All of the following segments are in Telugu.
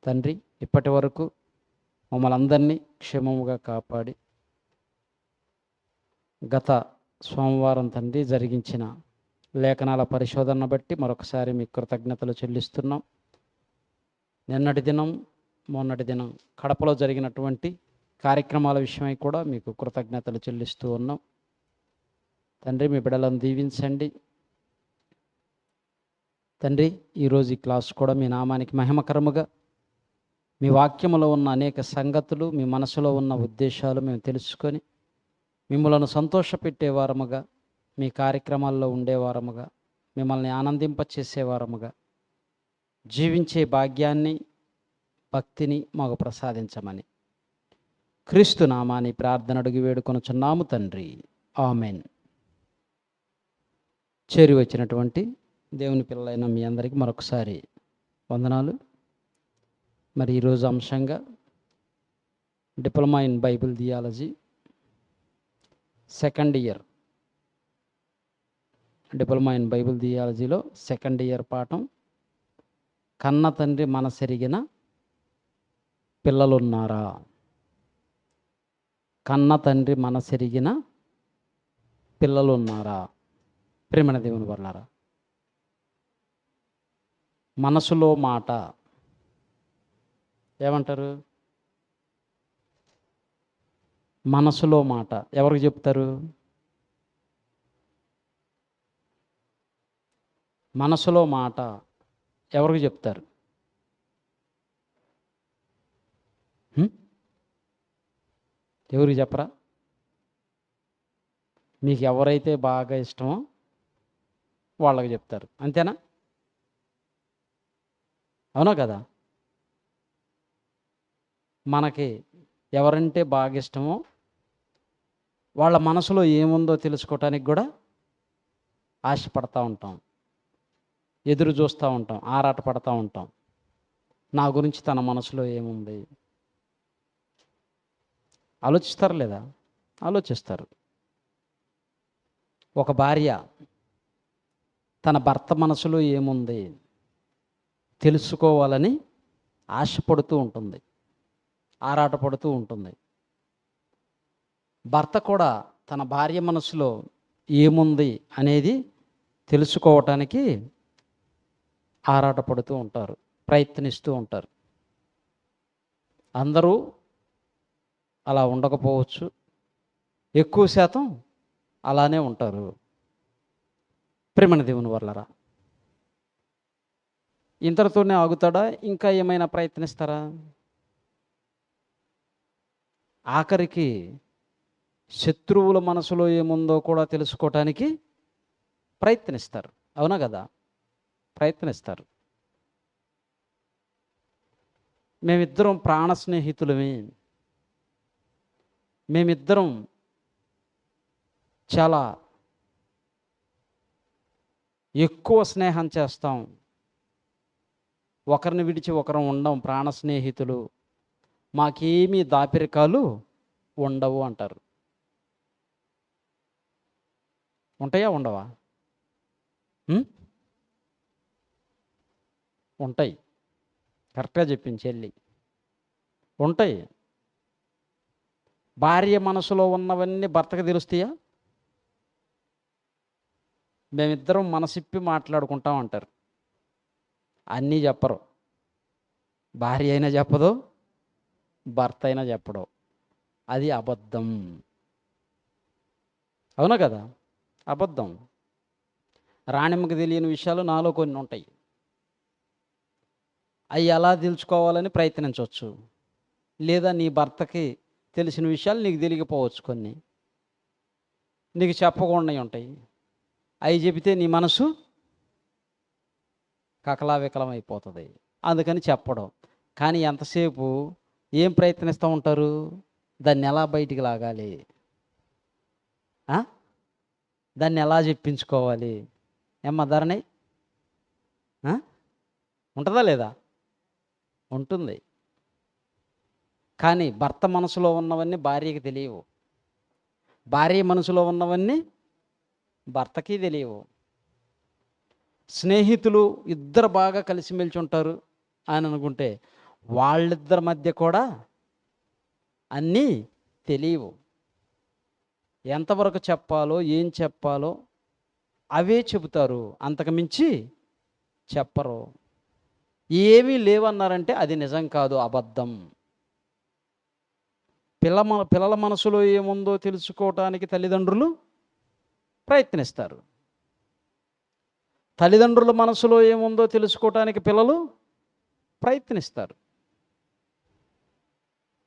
తండ్రి, ఇప్పటి వరకు మమ్మల్ని అందరినీ క్షేమముగా కాపాడి గత సోమవారం తండ్రి జరిగించిన లేఖనాల పరిశోధన బట్టి మరొకసారి మీకు కృతజ్ఞతలు చెల్లిస్తున్నాం. నిన్నటి దినం మొన్నటి దినం కడపలో జరిగినటువంటి కార్యక్రమాల విషయమై కూడా మీకు కృతజ్ఞతలు చెల్లిస్తూ ఉన్నాం. తండ్రి, మీ బిడ్డలను దీవించండి. తండ్రి, ఈరోజు ఈ క్లాస్ కూడా మీ నామానికి మహిమకరముగా మీ వాక్యములో ఉన్న అనేక సంగతులు, మీ మనసులో ఉన్న ఉద్దేశాలు మేము తెలుసుకొని మిమ్మలను సంతోషపెట్టేవారముగా, మీ కార్యక్రమాల్లో ఉండేవారముగా, మిమ్మల్ని ఆనందింపచేసేవారముగా జీవించే భాగ్యాన్ని, భక్తిని మాకు ప్రసాదించమని క్రీస్తు నామాని ప్రార్థన అడిగి వేడుకొనుచున్నాము తండ్రి, ఆమెన్. చేరి వచ్చినటువంటి దేవుని పిల్లలైన మీ అందరికీ మరొకసారి వందనాలు. మరి ఈరోజు అంశంగా diploma in Bible theology second year, diploma in Bible థియాలజీలో సెకండ్ ఇయర్ పాఠం కన్న తండ్రి మనసెరిగిన పిల్లలున్నారా. కన్న తండ్రి మనసెరిగిన పిల్లలున్నారా. ప్రేమణ దేవుని వర్లారా, మనసులో మాట ఏమంటారు? మనసులో మాట ఎవరికి చెప్తారు? మనసులో మాట ఎవరికి చెప్తారు? ఎవరికి చెప్పరా? మీకు ఎవరైతే బాగా ఇష్టమో వాళ్ళకి చెప్తారు, అంతేనా? అవునా కదా? మనకి ఎవరంటే బాగా ఇష్టమో వాళ్ళ మనసులో ఏముందో తెలుసుకోవటానికి కూడా ఆశపడతా ఉంటాం, ఎదురు చూస్తూ ఉంటాం, ఆరాట పడతా ఉంటాం. నా గురించి తన మనసులో ఏముంది ఆలోచిస్తారు లేదా? ఆలోచిస్తారు. ఒక భార్య తన భర్త మనసులో ఏముంది తెలుసుకోవాలని ఆశపడుతూ ఉంటుంది, ఆరాటపడుతూ ఉంటుంది. భర్త కూడా తన భార్య మనసులో ఏముంది అనేది తెలుసుకోవటానికి ఆరాటపడుతూ ఉంటారు, ప్రయత్నిస్తూ ఉంటారు. అందరూ అలా ఉండకపోవచ్చు, ఎక్కువ శాతం అలానే ఉంటారు. ప్రేమణ దేవుని వర్లరా, ఇంతటితోనే ఆగుతాడా? ఇంకా ఏమైనా ప్రయత్నిస్తారా? ఆఖరికి శత్రువుల మనసులో ఏముందో కూడా తెలుసుకోవటానికి ప్రయత్నిస్తారు. అవునా కదా? ప్రయత్నిస్తారు. మేమిద్దరం ప్రాణ స్నేహితులమే, మేమిద్దరం చాలా ఎక్కువ స్నేహం చేస్తాం, ఒకరిని విడిచి ఒకరం ఉండం, ప్రాణ స్నేహితులు, మాకేమీ దాపిరికాలు ఉండవు అంటారు. ఉంటాయా? ఉండవా? ఉంటాయి. కరెక్ట్గా చెప్పింది చెల్లి, ఉంటాయి. భార్య మనసులో ఉన్నవన్నీ భర్తకు తెలుస్తాయా? మేమిద్దరం మనసిప్పి మాట్లాడుకుంటాం అంటారు. అన్నీ చెప్పరు. భార్య అయినా చెప్పదు, భర్త అయినా చెప్పడు. అది అబద్ధం. అవునా కదా? అబద్ధం. రాణిమ్మకి తెలియని విషయాలు నాలో కొన్ని ఉంటాయి. అవి ఎలా తెలుసుకోవాలని ప్రయత్నించవచ్చు. లేదా నీ భర్తకి తెలిసిన విషయాలు నీకు తెలియకపోవచ్చు. కొన్ని నీకు చెప్పకుండా ఉంటాయి. అవి చెబితే నీ మనసు కకలావికలం అయిపోతుంది. అందుకని చెప్పడం. కానీ ఎంతసేపు ఏం ప్రయత్నిస్తూ ఉంటారు? దాన్ని ఎలా బయటికి లాగాలి, దాన్ని ఎలా చెప్పించుకోవాలి. ఏమ్మా ధరణి, ఉంటుందా లేదా? ఉంటుంది. కానీ భర్త మనసులో ఉన్నవన్నీ భార్యకి తెలియవు, భార్య మనసులో ఉన్నవన్నీ భర్తకి తెలియవు. స్నేహితులు ఇద్దరు బాగా కలిసిమెలిసి ఉంటారు అని అనుకుంటే వాళ్ళిద్దరి మధ్య కూడా అన్నీ తెలియవు. ఎంతవరకు చెప్పాలో ఏం చెప్పాలో అవే చెబుతారు, అంతకుమించి చెప్పరు. ఏమీ లేవన్నారంటే అది నిజం కాదు, అబద్ధం. పిల్లల మనసులో ఏముందో తెలుసుకోవటానికి తల్లిదండ్రులు ప్రయత్నిస్తారు. తల్లిదండ్రుల మనసులో ఏముందో తెలుసుకోవటానికి పిల్లలు ప్రయత్నిస్తారు.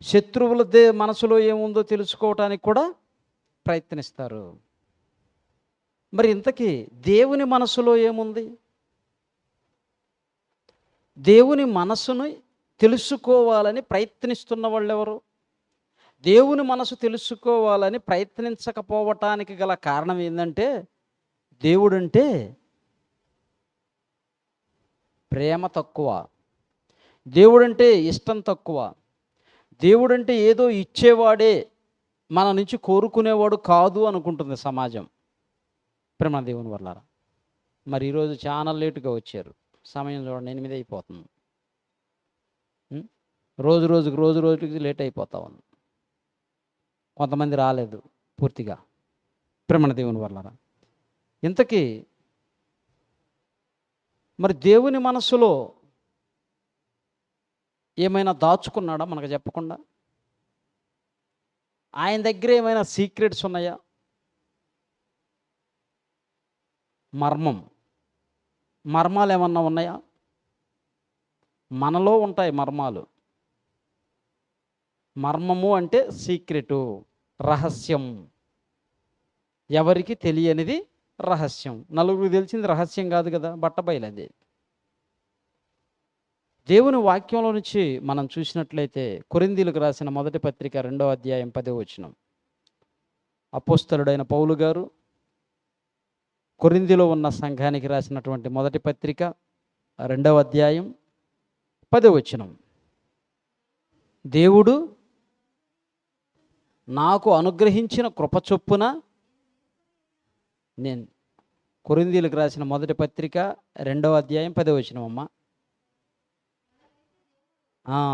శత్రువుల మనసులో ఏముందో తెలుసుకోవటానికి కూడా ప్రయత్నిస్తారు. మరి ఇంతకీ దేవుని మనసులో ఏముంది? దేవుని మనసును తెలుసుకోవాలని ప్రయత్నిస్తున్న వాళ్ళు ఎవరు? దేవుని మనసు తెలుసుకోవాలని ప్రయత్నించకపోవటానికి గల కారణం ఏంటంటే, దేవుడంటే ప్రేమ తక్కువ, దేవుడంటే ఇష్టం తక్కువ, దేవుడంటే ఏదో ఇచ్చేవాడే, మన నుంచి కోరుకునేవాడు కాదు అనుకుంటుంది సమాజం. ప్రేమ దేవుని వల్ల. మరి ఈరోజు చాలా లేటుగా వచ్చారు, సమయం చూడండి 8 అయిపోతుంది. రోజు రోజుకి లేట్ అయిపోతా ఉంది. కొంతమంది రాలేదు పూర్తిగా. ప్రేమ దేవుని వల్ల. ఇంతకీ మరి దేవుని మనసులో ఏమైనా దాచుకున్నాడా మనకు చెప్పకుండా? ఆయన దగ్గర ఏమైనా సీక్రెట్స్ ఉన్నాయా? మర్మాలు ఏమన్నా ఉన్నాయా? మనలో ఉంటాయి మర్మాలు. మర్మము అంటే సీక్రెటు, రహస్యం. ఎవరికి తెలియనిది రహస్యం. నలుగురికి తెలిసింది రహస్యం కాదు కదా, బట్టబయలది. దేవుని వాక్యంలో నుంచి మనం చూసినట్లయితే కొరింథీయులకు రాసిన మొదటి పత్రిక 2వ అధ్యాయం 10వ వచనం. అపోస్తలుడైన పౌలు గారు కొరింథీలో ఉన్న సంఘానికి రాసినటువంటి మొదటి పత్రిక 2వ అధ్యాయం 10వ వచనం. దేవుడు నాకు అనుగ్రహించిన కృప చొప్పున, నేను కొరింథీయులకు రాసిన మొదటి పత్రిక 2వ అధ్యాయం 10వ వచనం అమ్మ.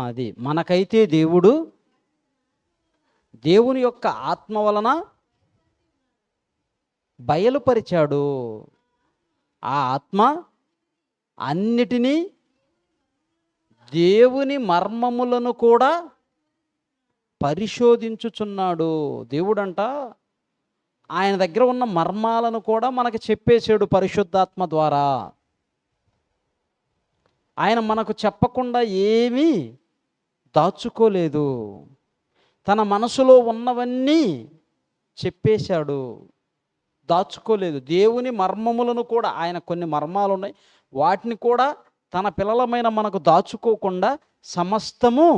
అది మనకైతే దేవుని యొక్క ఆత్మ వలన బయలుపరిచాడు. ఆ ఆత్మ అన్నిటినీ, దేవుని మర్మములను కూడా పరిశోధించుచున్నాడు. దేవుడంట ఆయన దగ్గర ఉన్న మర్మాలను కూడా మనకు చెప్పేశాడు పరిశుద్ధాత్మ ద్వారా. ఆయన మనకు చెప్పకుండా ఏమీ దాచుకోలేదు. తన మనసులో ఉన్నవన్నీ చెప్పేశాడు, దాచుకోలేదు. దేవుని మర్మములను కూడా, ఆయన కొన్ని మర్మాలు ఉన్నాయి, వాటిని కూడా తన పిల్లలమైన మనకు దాచుకోకుండా సమస్తము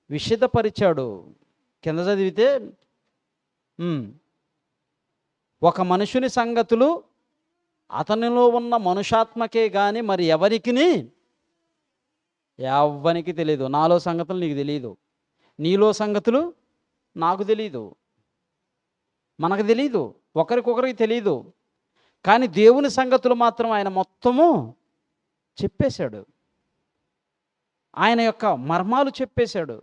విషదపరిచాడు. కింద చదివితే, ఒక మనుషుని సంగతులు అతనిలో ఉన్న మనుషాత్మకే కానీ మరి ఎవ్వనికి తెలియదు. నాలో సంగతులు నీకు తెలియదు, నీలో సంగతులు నాకు తెలీదు, మనకు తెలీదు, ఒకరికొకరికి తెలీదు. కానీ దేవుని సంగతులు మాత్రం ఆయన మొత్తము చెప్పేశాడు. ఆయన యొక్క మర్మాలు చెప్పేశాడు.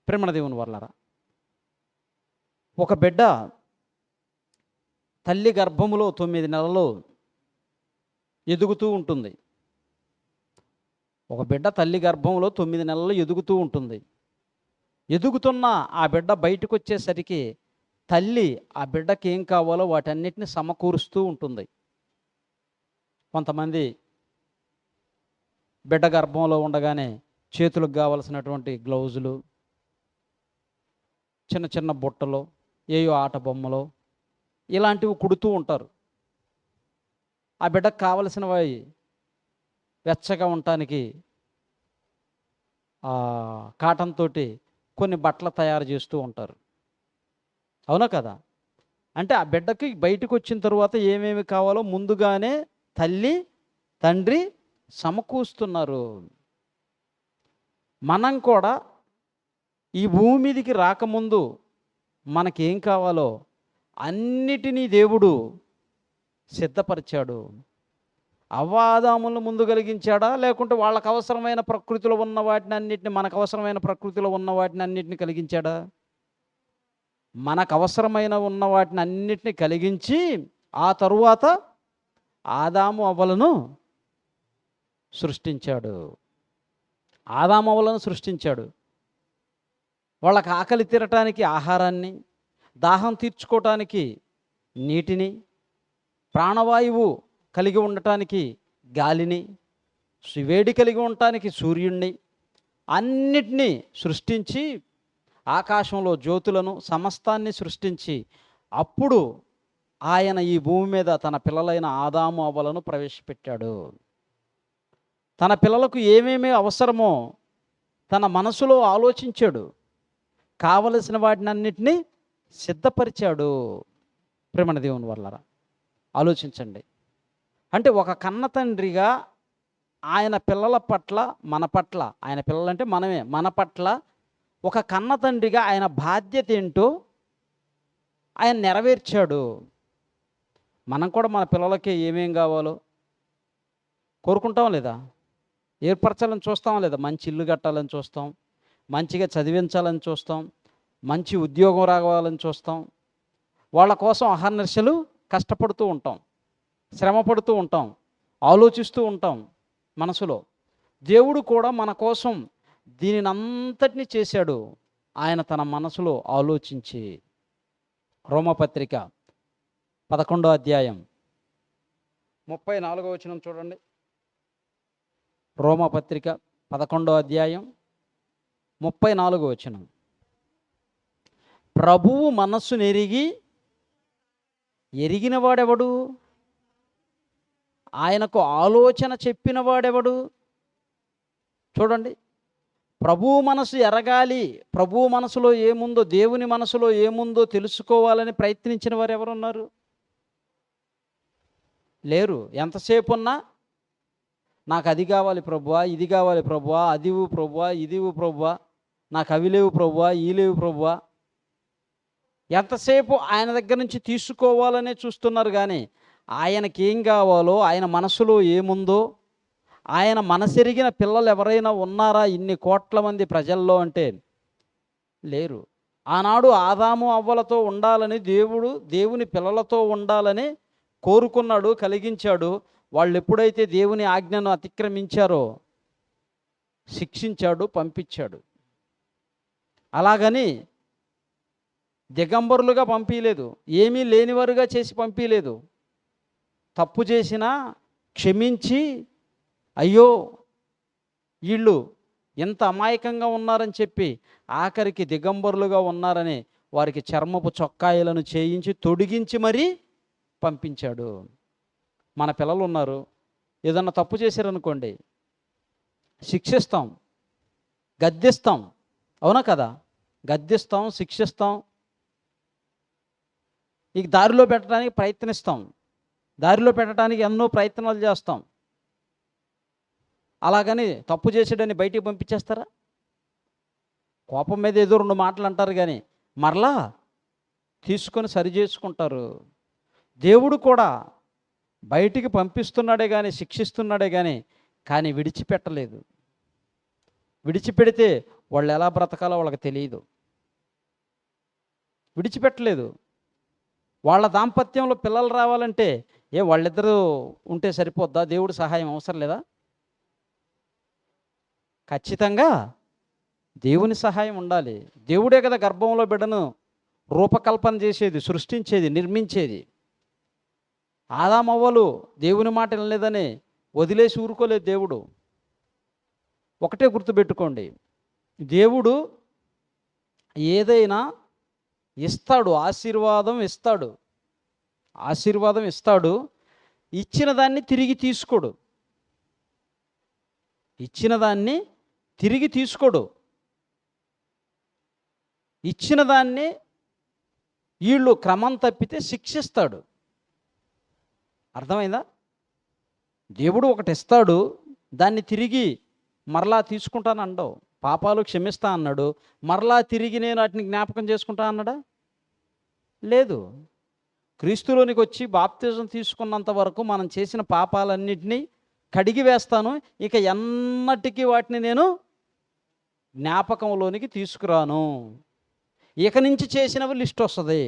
ప్రేమ దేవుని వల్లరా, ఒక బిడ్డ తల్లి గర్భములో 9 నెలలు ఎదుగుతూ ఉంటుంది. ఒక బిడ్డ తల్లి గర్భంలో 9 నెలలు ఎదుగుతూ ఉంటుంది. ఎదుగుతున్న ఆ బిడ్డ బయటకు వచ్చేసరికి తల్లి ఆ బిడ్డకి ఏం కావాలో వాటన్నిటిని సమకూరుస్తూ ఉంటుంది. కొంతమంది బిడ్డ గర్భంలో ఉండగానే చేతులకు కావలసినటువంటి గ్లౌజులు, చిన్న చిన్న బుట్టలు, ఏయో ఆట బొమ్మలు ఇలాంటివి కుడుతూ ఉంటారు. ఆ బిడ్డకు కావలసినవి వెచ్చగా ఉండటానికి కాటన్ తోటి కొన్ని బట్టలు తయారు చేస్తూ ఉంటారు. అవునా కదా? అంటే ఆ బిడ్డకి బయటకు వచ్చిన తర్వాత ఏమేమి కావాలో ముందుగానే తల్లి తండ్రి సమకూరుస్తున్నారు. మనం కూడా ఈ భూమి మీదకి రాకముందు మనకేం కావాలో అన్నిటినీ దేవుడు సిద్ధపరిచాడు. అవ్వ ఆదాములను ముందు కలిగించాడా, లేకుంటే వాళ్ళకు అవసరమైన ప్రకృతిలో ఉన్న వాటిని అన్నిటిని, మనకు అవసరమైన ప్రకృతిలో ఉన్న వాటిని అన్నిటిని కలిగించాడా? మనకు అవసరమైన ఉన్న వాటిని అన్నిటిని కలిగించి ఆ తరువాత ఆదాము అవ్వలను సృష్టించాడు. ఆదాము అవ్వలను సృష్టించాడు. వాళ్ళకి ఆకలి తీరటానికి ఆహారాన్ని, దాహం తీర్చుకోవటానికి నీటిని, ప్రాణవాయువు కలిగి ఉండటానికి గాలిని, వేడి కలిగి ఉండటానికి సూర్యుడిని, అన్నిటినీ సృష్టించి ఆకాశంలో జ్యోతులను సమస్తాన్ని సృష్టించి అప్పుడు ఆయన ఈ భూమి మీద తన పిల్లలైన ఆదాము అవ్వలను ప్రవేశపెట్టాడు. తన పిల్లలకు ఏమేమి అవసరమో తన మనసులో ఆలోచించాడు. కావలసిన వాటిని అన్నిటినీ సిద్ధపరిచాడు. ప్రేమణ దేవుని వల్లరా ఆలోచించండి. అంటే ఒక కన్న తండ్రిగా ఆయన పిల్లల పట్ల, మన పట్ల, ఆయన పిల్లలంటే మనమే, మన పట్ల ఒక కన్న తండ్రిగా ఆయన బాధ్యత ఏంటో ఆయన నెరవేర్చాడు. మనం కూడా మన పిల్లలకి ఏమేం కావాలో కోరుకుంటాం లేదా? ఏర్పరచాలని చూస్తాం లేదా? మంచి ఇల్లు కట్టాలని చూస్తాం, మంచిగా చదివించాలని చూస్తాం, మంచి ఉద్యోగం రావాలని చూస్తాం. వాళ్ళ కోసం అహర్నిశలు కష్టపడుతూ ఉంటాం, శ్రమ పడుతూ ఉంటాం, ఆలోచిస్తూ ఉంటాం మనసులో. దేవుడు కూడా మన కోసం దీనిని అంతటినీ చేశాడు ఆయన తన మనసులో ఆలోచించి. రోమపత్రిక 11వ అధ్యాయం 34వ వచనం చూడండి. రోమపత్రిక 11వ అధ్యాయం 34వ వచనం. ప్రభువు మనస్సును ఎరిగిన వాడెవడు? ఆయనకు ఆలోచన చెప్పిన వాడెవడు? చూడండి, ప్రభువు మనసు ఎరగాలి, ప్రభువు మనసులో ఏముందో, దేవుని మనసులో ఏముందో తెలుసుకోవాలని ప్రయత్నించిన వారు ఎవరున్నారు? లేరు. ఎంతసేపు ఉన్నా నాకు అది కావాలి ప్రభువా, ఇది కావాలి ప్రభువా, అదివు ప్రభువా, ఇదివు ప్రభువా, నాకు అవి లేవు ప్రభువా, ఈ లేవు ప్రభువా. ఎంతసేపు ఆయన దగ్గర నుంచి తీసుకోవాలనే చూస్తున్నారు. కానీ ఆయనకి ఏం కావాలో, ఆయన మనసులో ఏముందో, ఆయన మనసెరిగిన పిల్లలు ఎవరైనా ఉన్నారా ఇన్ని కోట్ల మంది ప్రజల్లో అంటే లేరు. ఆనాడు ఆదాము అవ్వలతో ఉండాలని దేవుని పిల్లలతో ఉండాలని కోరుకున్నాడు, కలిగించాడు. వాళ్ళు ఎప్పుడైతే దేవుని ఆజ్ఞను అతిక్రమించారో శిక్షించాడు, పంపించాడు. అలాగని దిగంబరులుగా పంపించలేదు, ఏమీ లేనివారుగా చేసి పంపించలేదు. తప్పు చేసినా క్షమించి, అయ్యో వీళ్ళు ఎంత అమాయకంగా ఉన్నారని చెప్పి ఆఖరికి దిగంబరులుగా ఉన్నారని వారికి చర్మపు చొక్కాయలను చేయించి తొడిగించి మరీ పంపించాడు. మన పిల్లలు ఉన్నారు, ఏదన్నా తప్పు చేశారనుకోండి శిక్షిస్తాం, గద్దిస్తాం, అవునా కదా? గద్దిస్తాం, శిక్షిస్తాం, ఇక దారిలో పెట్టడానికి ప్రయత్నిస్తాం, దారిలో పెట్టడానికి ఎన్నో ప్రయత్నాలు చేస్తాం. అలాగని తప్పు చేసాడని బయటికి పంపించేస్తారా? కోపం మీద ఏదో రెండు మాటలు అంటారు, కానీ మరలా తీసుకొని సరి చేసుకుంటారు. దేవుడు కూడా బయటికి పంపిస్తున్నాడే కానీ, శిక్షిస్తున్నాడే కానీ విడిచిపెట్టలేదు. విడిచిపెడితే వాళ్ళు ఎలా బ్రతకాలో వాళ్ళకి తెలియదు. విడిచిపెట్టలేదు. వాళ్ళ దాంపత్యంలో పిల్లలు రావాలంటే వాళ్ళిద్దరూ ఉంటే సరిపోద్దా? దేవుడి సహాయం అవసరం లేదా? ఖచ్చితంగా దేవుని సహాయం ఉండాలి. దేవుడే కదా గర్భంలో బిడ్డను రూపకల్పన చేసేది, సృష్టించేది, నిర్మించేది. ఆదామవ్వలు దేవుని మాట వినలేదని వదిలేసి ఊరుకోలేదు దేవుడు. ఒకటే గుర్తుపెట్టుకోండి, దేవుడు ఏదైనా ఇస్తాడు, ఆశీర్వాదం ఇస్తాడు. ఇచ్చిన దాన్ని తిరిగి తీసుకోడు. ఇచ్చిన దాన్ని వీళ్ళు క్రమం తప్పితే శిక్షిస్తాడు. అర్థమైందా? దేవుడు ఒకటి ఇస్తాడు, దాన్ని తిరిగి మరలా తీసుకుంటాను అండవు. పాపాలు క్షమిస్తా అన్నాడు, మరలా తిరిగి నేను వాటిని జ్ఞాపకం చేసుకుంటా అన్నాడా? లేదు. క్రీస్తులోనికి వచ్చి బాప్తిజం తీసుకున్నంత వరకు మనం చేసిన పాపాలన్నింటినీ కడిగి వేస్తాను, ఇక ఎన్నటికీ వాటిని నేను జ్ఞాపకంలోనికి తీసుకురాను. ఇక నుంచి చేసినవి లిస్ట్ వస్తుంది,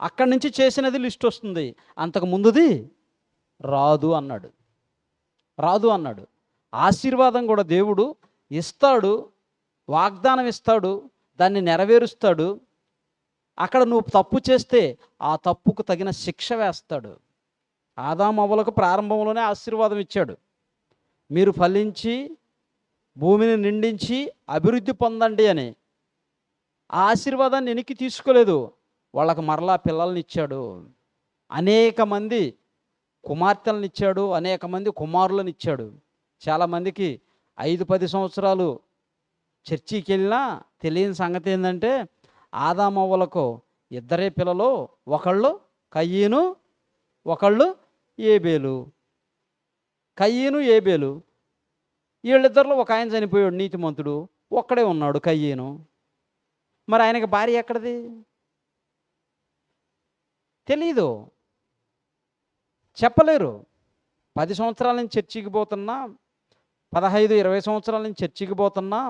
అక్కడి నుంచి చేసినది లిస్ట్ వస్తుంది, అంతకు ముందుది రాదు అన్నాడు. రాదు అన్నాడు. ఆశీర్వాదం కూడా దేవుడు ఇస్తాడు, వాగ్దానం ఇస్తాడు, దాన్ని నెరవేరుస్తాడు. అక్కడ నువ్వు తప్పు చేస్తే ఆ తప్పుకు తగిన శిక్ష వేస్తాడు. ఆదాము అవ్వలకు ప్రారంభంలోనే ఆశీర్వాదం ఇచ్చాడు, మీరు ఫలించి భూమిని నిండించి అభివృద్ధి పొందండి అని. ఆ ఆశీర్వాదాన్ని వెనక్కి తీసుకోలేదు, వాళ్ళకు మరలా పిల్లల్ని ఇచ్చాడు, అనేక మంది కుమార్తెలను ఇచ్చాడు, అనేక మంది కుమారులను ఇచ్చాడు. చాలామందికి 5-10 సంవత్సరాలు చర్చికి వెళ్ళినా తెలియని సంగతి ఏంటంటే ఆదామవ్వలకు ఇద్దరే పిల్లలు, ఒకళ్ళు కయ్యను, ఒకళ్ళు ఏబేలు. కయ్యను ఏబేలు వీళ్ళిద్దరిలో ఒక ఆయన చనిపోయాడు నీతిమంతుడు, ఒక్కడే ఉన్నాడు కయ్యను. మరి ఆయనకి భార్య ఎక్కడిది తెలీదు, చెప్పలేరు. 10 సంవత్సరాల నుంచి చర్చికి పోతున్నా, 15-20 సంవత్సరాల నుంచి చర్చికి పోతున్నా,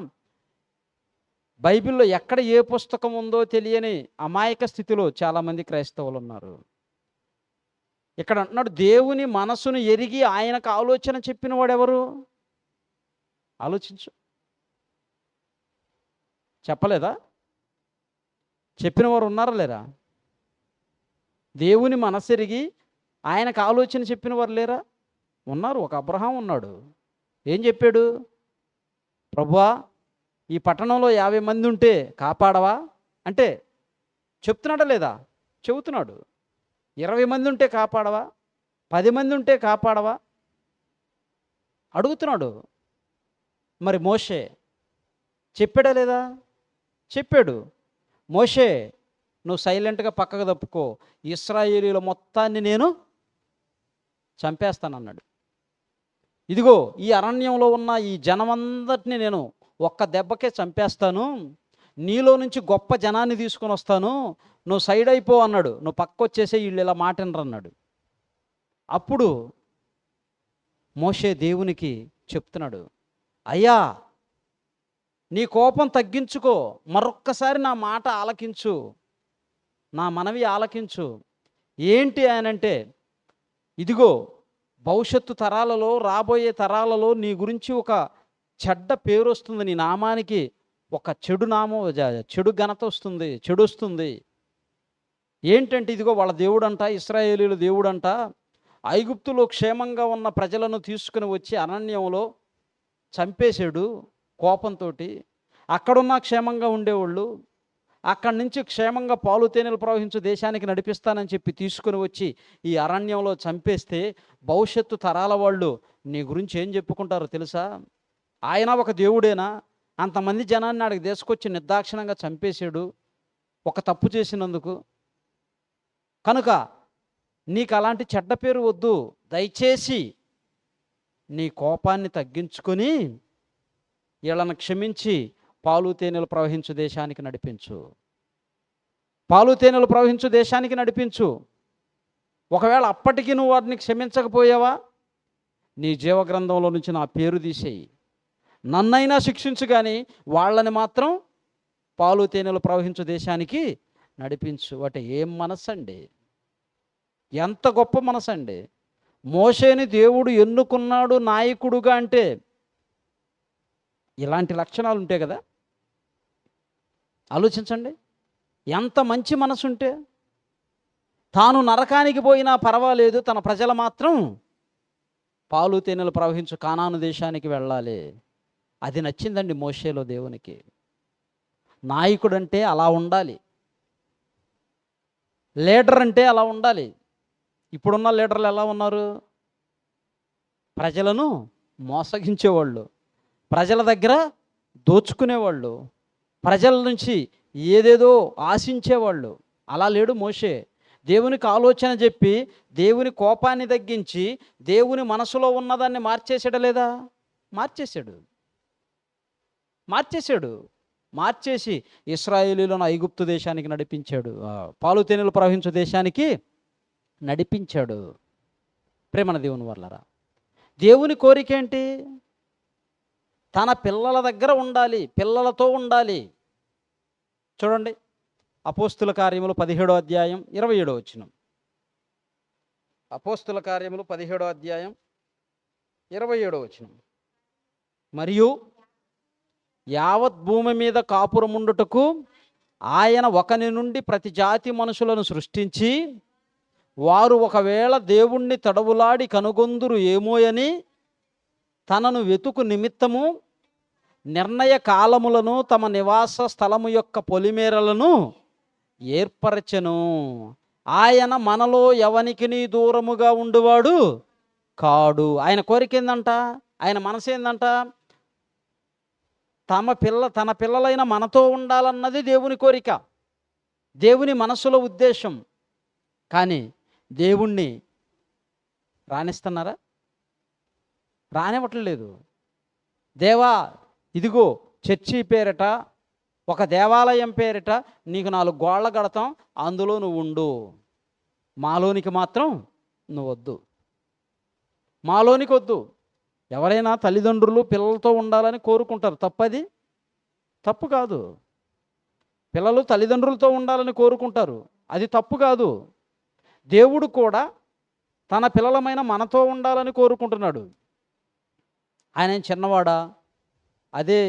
బైబిల్లో ఎక్కడ ఏ పుస్తకం ఉందో తెలియని అమాయక స్థితిలో చాలామంది క్రైస్తవులు ఉన్నారు. ఇక్కడ అంటున్నాడు, దేవుని మనసును ఎరిగి ఆయనకు ఆలోచన చెప్పిన వాడెవరు? ఆలోచించు. చెప్పలేదా? చెప్పిన వారు ఉన్నారా లేరా? దేవుని మనసు ఎరిగి ఆయనకు ఆలోచన చెప్పిన వారు లేరా? ఉన్నారు. ఒక అబ్రహాం ఉన్నాడు. ఏం చెప్పాడు? ప్రభువా, ఈ పట్టణంలో 50 మంది ఉంటే కాపాడవా అంటే చెప్తున్నాడా లేదా? చెబుతున్నాడు. 20 మంది ఉంటే కాపాడవా, 10 మంది ఉంటే కాపాడవా అడుగుతున్నాడు. మరి మోషే చెప్పాడా లేదా? చెప్పాడు. మోషే, నువ్వు సైలెంట్గా పక్కకు తప్పుకో, ఇశ్రాయేలీయుల మొత్తాన్ని నేను చంపేస్తానన్నాడు. ఇదిగో ఈ అరణ్యంలో ఉన్న ఈ జనమందరినీ నేను ఒక్క దెబ్బకే చంపేస్తాను, నీలో నుంచి గొప్ప జనాన్ని తీసుకొని వస్తాను, నువ్వు సైడ్ అయిపో అన్నాడు. నువ్వు పక్క వచ్చేసే, వీళ్ళు ఇలా మాటనరు అన్నాడు. అప్పుడు మోషే దేవునికి చెప్తున్నాడు, అయ్యా నీ కోపం తగ్గించుకో, మరొక్కసారి నా మాట ఆలకించు, నా మనవి ఆలకించు. ఏంటి ఆయనంటే, ఇదిగో భవిష్యత్తు తరాలలో, రాబోయే తరాలలో నీ గురించి ఒక చెడ్డ పేరు వస్తుంది, నీ నామానికి ఒక చెడు నామం, చెడు ఘనత వస్తుంది, చెడు వస్తుంది. ఏంటంటే ఇదిగో వాళ్ళ దేవుడంట, ఇశ్రాయేలీయుల దేవుడంట ఐగుప్తులో క్షేమంగా ఉన్న ప్రజలను తీసుకుని వచ్చి అరణ్యంలో చంపేశాడు కోపంతో. అక్కడున్న క్షేమంగా ఉండేవాళ్ళు, అక్కడి నుంచి క్షేమంగా పాలు తేనెలు ప్రవహించు దేశానికి నడిపిస్తానని చెప్పి తీసుకుని వచ్చి ఈ అరణ్యంలో చంపేస్తే భవిష్యత్తు తరాల వాళ్ళు నీ గురించి ఏం చెప్పుకుంటారో తెలుసా? ఆయన ఒక దేవుడేనా? అంతమంది జనాన్ని ఆడికి తీసుకొచ్చి నిర్దాక్షిణంగా చంపేశాడు ఒక తప్పు చేసినందుకు. కనుక నీకు అలాంటి చెడ్డ పేరు వద్దు, దయచేసి నీ కోపాన్ని తగ్గించుకొని వీళ్ళని క్షమించి పాలు తేనెలు ప్రవహించు దేశానికి నడిపించు, పాలు తేనెలు ప్రవహించు దేశానికి నడిపించు. ఒకవేళ అప్పటికి నువ్వు వాటిని క్షమించకపోయావా, నీ జీవగ్రంథంలో నుంచి నా పేరు తీసేయి, నన్నైనా శిక్షించు, కానీ వాళ్ళని మాత్రం పాలు తేనెలు ప్రవహించు దేశానికి నడిపించు. అంటే ఏం మనసు అండి, ఎంత గొప్ప మనసు అండి. మోషేని దేవుడు ఎన్నుకున్నాడు నాయకుడుగా అంటే ఇలాంటి లక్షణాలు ఉంటాయి కదా. ఆలోచించండి, ఎంత మంచి మనసు ఉంటే. తాను నరకానికి పోయినా పర్వాలేదు, తన ప్రజలు మాత్రం పాలు తేనెలు ప్రవహించు కానాను దేశానికి వెళ్ళాలి. అది నచ్చిందండి మోషేలో దేవునికి. నాయకుడంటే అలా ఉండాలి, లీడర్ అంటే అలా ఉండాలి. ఇప్పుడున్న లీడర్లు ఎలా ఉన్నారు? ప్రజలను మోసగించేవాళ్ళు, ప్రజల దగ్గర దోచుకునేవాళ్ళు, ప్రజల నుంచి ఏదేదో ఆశించేవాళ్ళు. అలా లేడు మోషే. దేవునికి ఆలోచన చెప్పి దేవుని కోపాన్ని తగ్గించి దేవుని మనసులో ఉన్నదాన్ని మార్చేసాడా లేదా? మార్చేశాడు. మార్చేసి ఇశ్రాయేలీయులను ఐగుప్తు దేశానికి నడిపించాడు, పాలు తేనెలు ప్రవహించే దేశానికి నడిపించాడు. ప్రేమన దేవుని వర్లరా, దేవుని కోరిక ఏంటి? తన పిల్లల దగ్గర ఉండాలి, పిల్లలతో ఉండాలి. చూడండి, అపోస్తుల కార్యములు 17వ అధ్యాయం 27వ వచనం. అపోస్తుల కార్యములు 17వ అధ్యాయం 27వ వచనం. మరియు యావత్ భూమి మీద కాపురముండుటకు ఆయన ఒకని నుండి ప్రతి జాతి మనుషులను సృష్టించి, వారు ఒకవేళ దేవుణ్ణి తడవులాడి కనుగొందురు ఏమోయని తనను వెతుకు నిమిత్తము నిర్ణయ కాలములను తమ నివాస స్థలము యొక్క పొలిమేరలను ఏర్పరచెను. ఆయన మనలో ఎవనికిని దూరముగా ఉండువాడు కాడు. ఆయన కోరిక ఏందంట? ఆయన మనసు ఏందంట? తన పిల్లలైన మనతో ఉండాలన్నది దేవుని కోరిక, దేవుని మనసులో ఉద్దేశం. కానీ దేవుణ్ణి రాణిస్తున్నారా? రానివ్వట్లేదు. దేవా, ఇదిగో చర్చి పేరిట, ఒక దేవాలయం పేరిట నీకు 4 గోళ్ళ కడతాం, అందులో నువ్వు ఉండు, మాలోనికి మాత్రం నువ్వు వద్దు, మాలోనికి వద్దు. ఎవరైనా తల్లిదండ్రులు పిల్లలతో ఉండాలని కోరుకుంటారు, తప్పది? తప్పు కాదు. పిల్లలు తల్లిదండ్రులతో ఉండాలని కోరుకుంటారు, అది తప్పు కాదు. దేవుడు కూడా తన పిల్లలమైన మనతో ఉండాలని కోరుకుంటున్నాడు. ఆయన చిన్నవాడా? అదే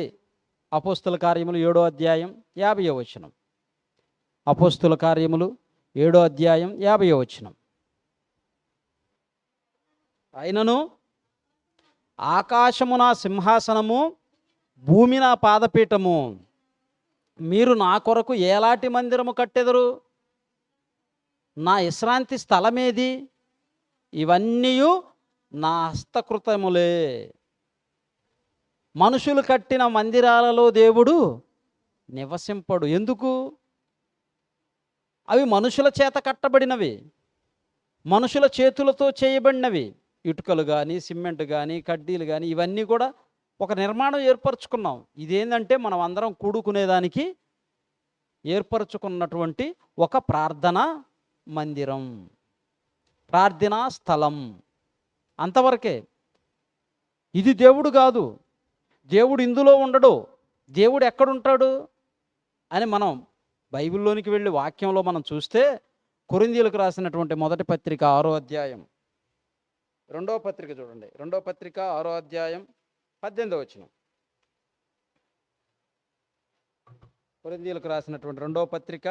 అపోస్తుల కార్యములు 7వ అధ్యాయం 50వ వచనం. అపోస్తుల కార్యములు 7వ అధ్యాయం 50వ వచనం. అయినను ఆకాశము నా సింహాసనము, భూమి నా పాదపీఠము. మీరు నా కొరకు ఏలాంటి మందిరము కట్టెదరు? నా విశ్రాంతి స్థలమేది? ఇవన్నీ నా హస్తకృతములే. మనుషులు కట్టిన మందిరాలలో దేవుడు నివసింపడు. ఎందుకు? అవి మనుషుల చేత కట్టబడినవి, మనుషుల చేతులతో చేయబడినవి. ఇటుకలు కానీ, సిమెంట్ కానీ, కడ్డీలు కానీ, ఇవన్నీ కూడా ఒక నిర్మాణం ఏర్పరచుకున్నాం. ఇదేంటంటే మనం అందరం కూడుకునేదానికి ఏర్పరచుకున్నటువంటి ఒక ప్రార్థనా మందిరం, ప్రార్థనా స్థలం, అంతవరకే. ఇది దేవుడు కాదు. దేవుడు ఇందులో ఉండడు. దేవుడు ఎక్కడుంటాడు అని మనం బైబిల్లోనికి వెళ్ళి వాక్యంలో మనం చూస్తే, కొరింథీయులకు రాసినటువంటి మొదటి పత్రిక 6వ అధ్యాయం, 2వ పత్రిక చూడండి, 2వ పత్రిక 6వ అధ్యాయం 18వ వచనం. కొరింథీయులకు రాసినటువంటి 2వ పత్రిక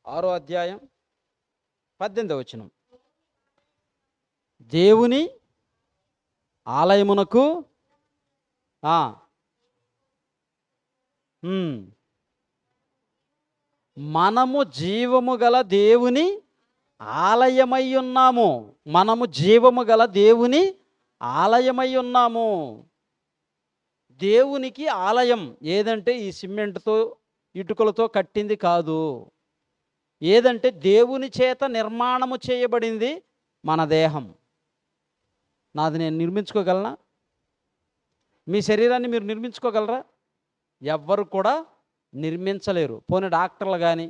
6వ అధ్యాయం 18వ వచనం. దేవుని ఆలయమునకు మనము జీవము గల దేవుని ఆలయమై ఉన్నాము. మనము జీవము గల దేవుని ఆలయమై ఉన్నాము. దేవునికి ఆలయం ఏదంటే ఈ సిమెంట్తో ఇటుకలతో కట్టింది కాదు. ఏదంటే దేవుని చేత నిర్మాణము చేయబడింది మన దేహం. నాది నేను నిర్మించుకోగలనా? మీ శరీరాన్ని మీరు నిర్మించుకోగలరా? ఎవ్వరు కూడా నిర్మించలేరు. పోనీ డాక్టర్లు కానీ,